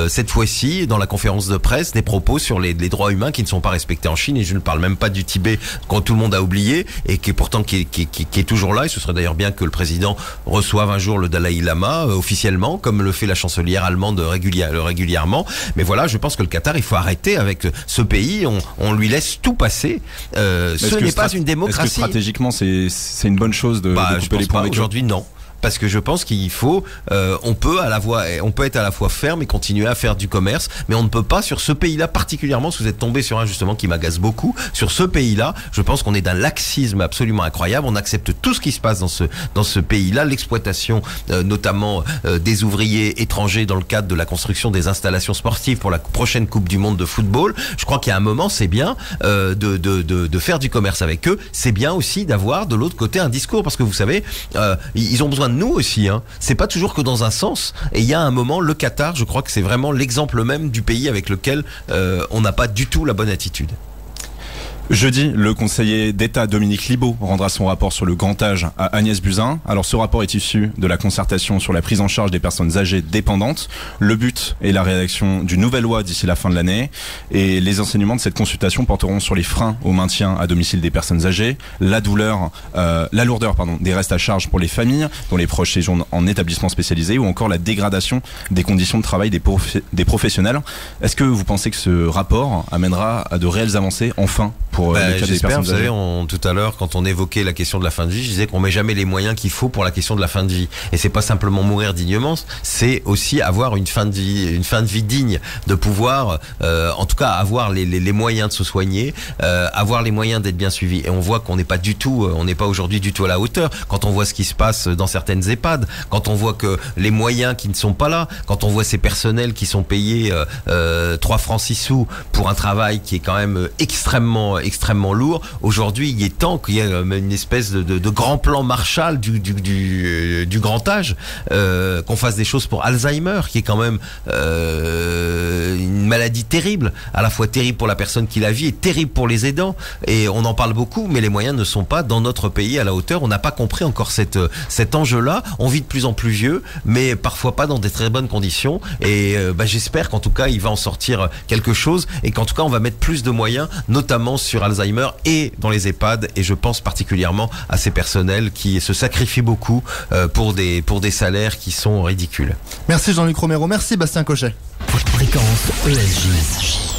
cette fois-ci, dans la conférence de presse, des propos sur les droits humains qui ne sont pas respectés en Chine, et je ne parle même pas du Tibet, quand tout le monde a oublié, et qui est toujours là, et ce serait d'ailleurs bien que le président reçoive un jour le Dalai Lama, officiellement, comme le fait la chancelière allemande régulièrement. Mais voilà, je pense que le Qatar, il faut arrêter avec ce pays, on lui laisse tout passer. Ce n'est pas une démocratie. Est-ce que stratégiquement c'est une bonne chose de couper les points avec eux? Aujourd'hui, non. Parce que je pense qu'il faut, on peut être à la fois ferme et continuer à faire du commerce, mais on ne peut pas sur ce pays-là particulièrement. Si vous êtes tombé sur un justement qui m'agace beaucoup, sur ce pays-là, je pense qu'on est d'un laxisme absolument incroyable. On accepte tout ce qui se passe dans ce pays-là, l'exploitation notamment des ouvriers étrangers dans le cadre de la construction des installations sportives pour la prochaine Coupe du Monde de football. Je crois qu'il y a un moment, c'est bien de faire du commerce avec eux. C'est bien aussi d'avoir de l'autre côté un discours, parce que vous savez, ils ont besoin de nous aussi, c'est pas toujours que dans un sens, et il y a un moment, le Qatar, je crois que c'est vraiment l'exemple même du pays avec lequel on n'a pas du tout la bonne attitude. Jeudi, le conseiller d'État Dominique Libaud rendra son rapport sur le grand âge à Agnès Buzyn. Alors ce rapport est issu de la concertation sur la prise en charge des personnes âgées dépendantes. Le but est la rédaction d'une nouvelle loi d'ici la fin de l'année, et les enseignements de cette consultation porteront sur les freins au maintien à domicile des personnes âgées, la lourdeur des restes à charge pour les familles dont les proches séjournent en établissement spécialisé, ou encore la dégradation des conditions de travail des professionnels. Est-ce que vous pensez que ce rapport amènera à de réelles avancées enfin pour j'espère, vous savez, tout à l'heure, quand on évoquait la question de la fin de vie, je disais qu'on met jamais les moyens qu'il faut pour la question de la fin de vie. Et c'est pas simplement mourir dignement, c'est aussi avoir une fin de vie digne, de pouvoir, en tout cas, avoir les moyens de se soigner, avoir les moyens d'être bien suivi. Et on voit qu'on n'est pas aujourd'hui du tout à la hauteur. Quand on voit ce qui se passe dans certaines EHPAD, quand on voit que les moyens qui ne sont pas là, quand on voit ces personnels qui sont payés 3 francs 6 sous pour un travail qui est quand même extrêmement lourd. Aujourd'hui, il est temps qu'il y ait une espèce de grand plan Marshall du grand âge, qu'on fasse des choses pour Alzheimer, qui est quand même une maladie terrible, à la fois terrible pour la personne qui la vit et terrible pour les aidants. Et on en parle beaucoup, mais les moyens ne sont pas dans notre pays à la hauteur. On n'a pas compris encore cet enjeu-là. On vit de plus en plus vieux, mais parfois pas dans des très bonnes conditions. Et j'espère qu'en tout cas, il va en sortir quelque chose, et qu'en tout cas, on va mettre plus de moyens, notamment sur Alzheimer et dans les EHPAD, et je pense particulièrement à ces personnels qui se sacrifient beaucoup pour des salaires qui sont ridicules. Merci Jean-Luc Romero, merci Bastien Cochet. Fréquence ESJ.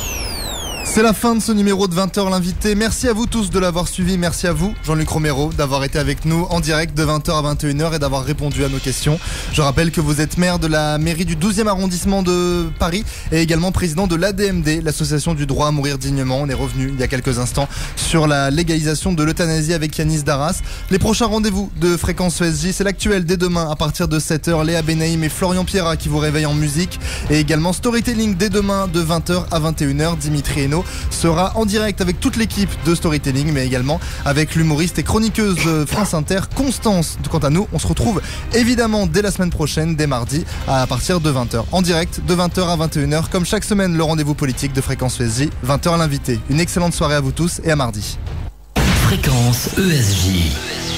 C'est la fin de ce numéro de 20h l'invité. Merci à vous tous de l'avoir suivi. Merci à vous, Jean-Luc Romero, d'avoir été avec nous en direct de 20h à 21h et d'avoir répondu à nos questions. Je rappelle que vous êtes maire de la mairie du 12e arrondissement de Paris et également président de l'ADMD, l'association du droit à mourir dignement. On est revenu il y a quelques instants sur la légalisation de l'euthanasie avec Yanis Darras. Les prochains rendez-vous de Fréquence ESJ, c'est l'actuel dès demain à partir de 7h. Léa Benaïm et Florian Pierrat qui vous réveillent en musique et également Storytelling dès demain de 20h à 21h. Dimitri Hainaut sera en direct avec toute l'équipe de Storytelling, mais également avec l'humoriste et chroniqueuse France Inter, Constance. Quant à nous, on se retrouve évidemment dès la semaine prochaine, dès mardi, à partir de 20h. En direct, de 20h à 21h, comme chaque semaine, le rendez-vous politique de Fréquence ESJ, 20h l'invité. Une excellente soirée à vous tous et à mardi. Fréquence ESJ.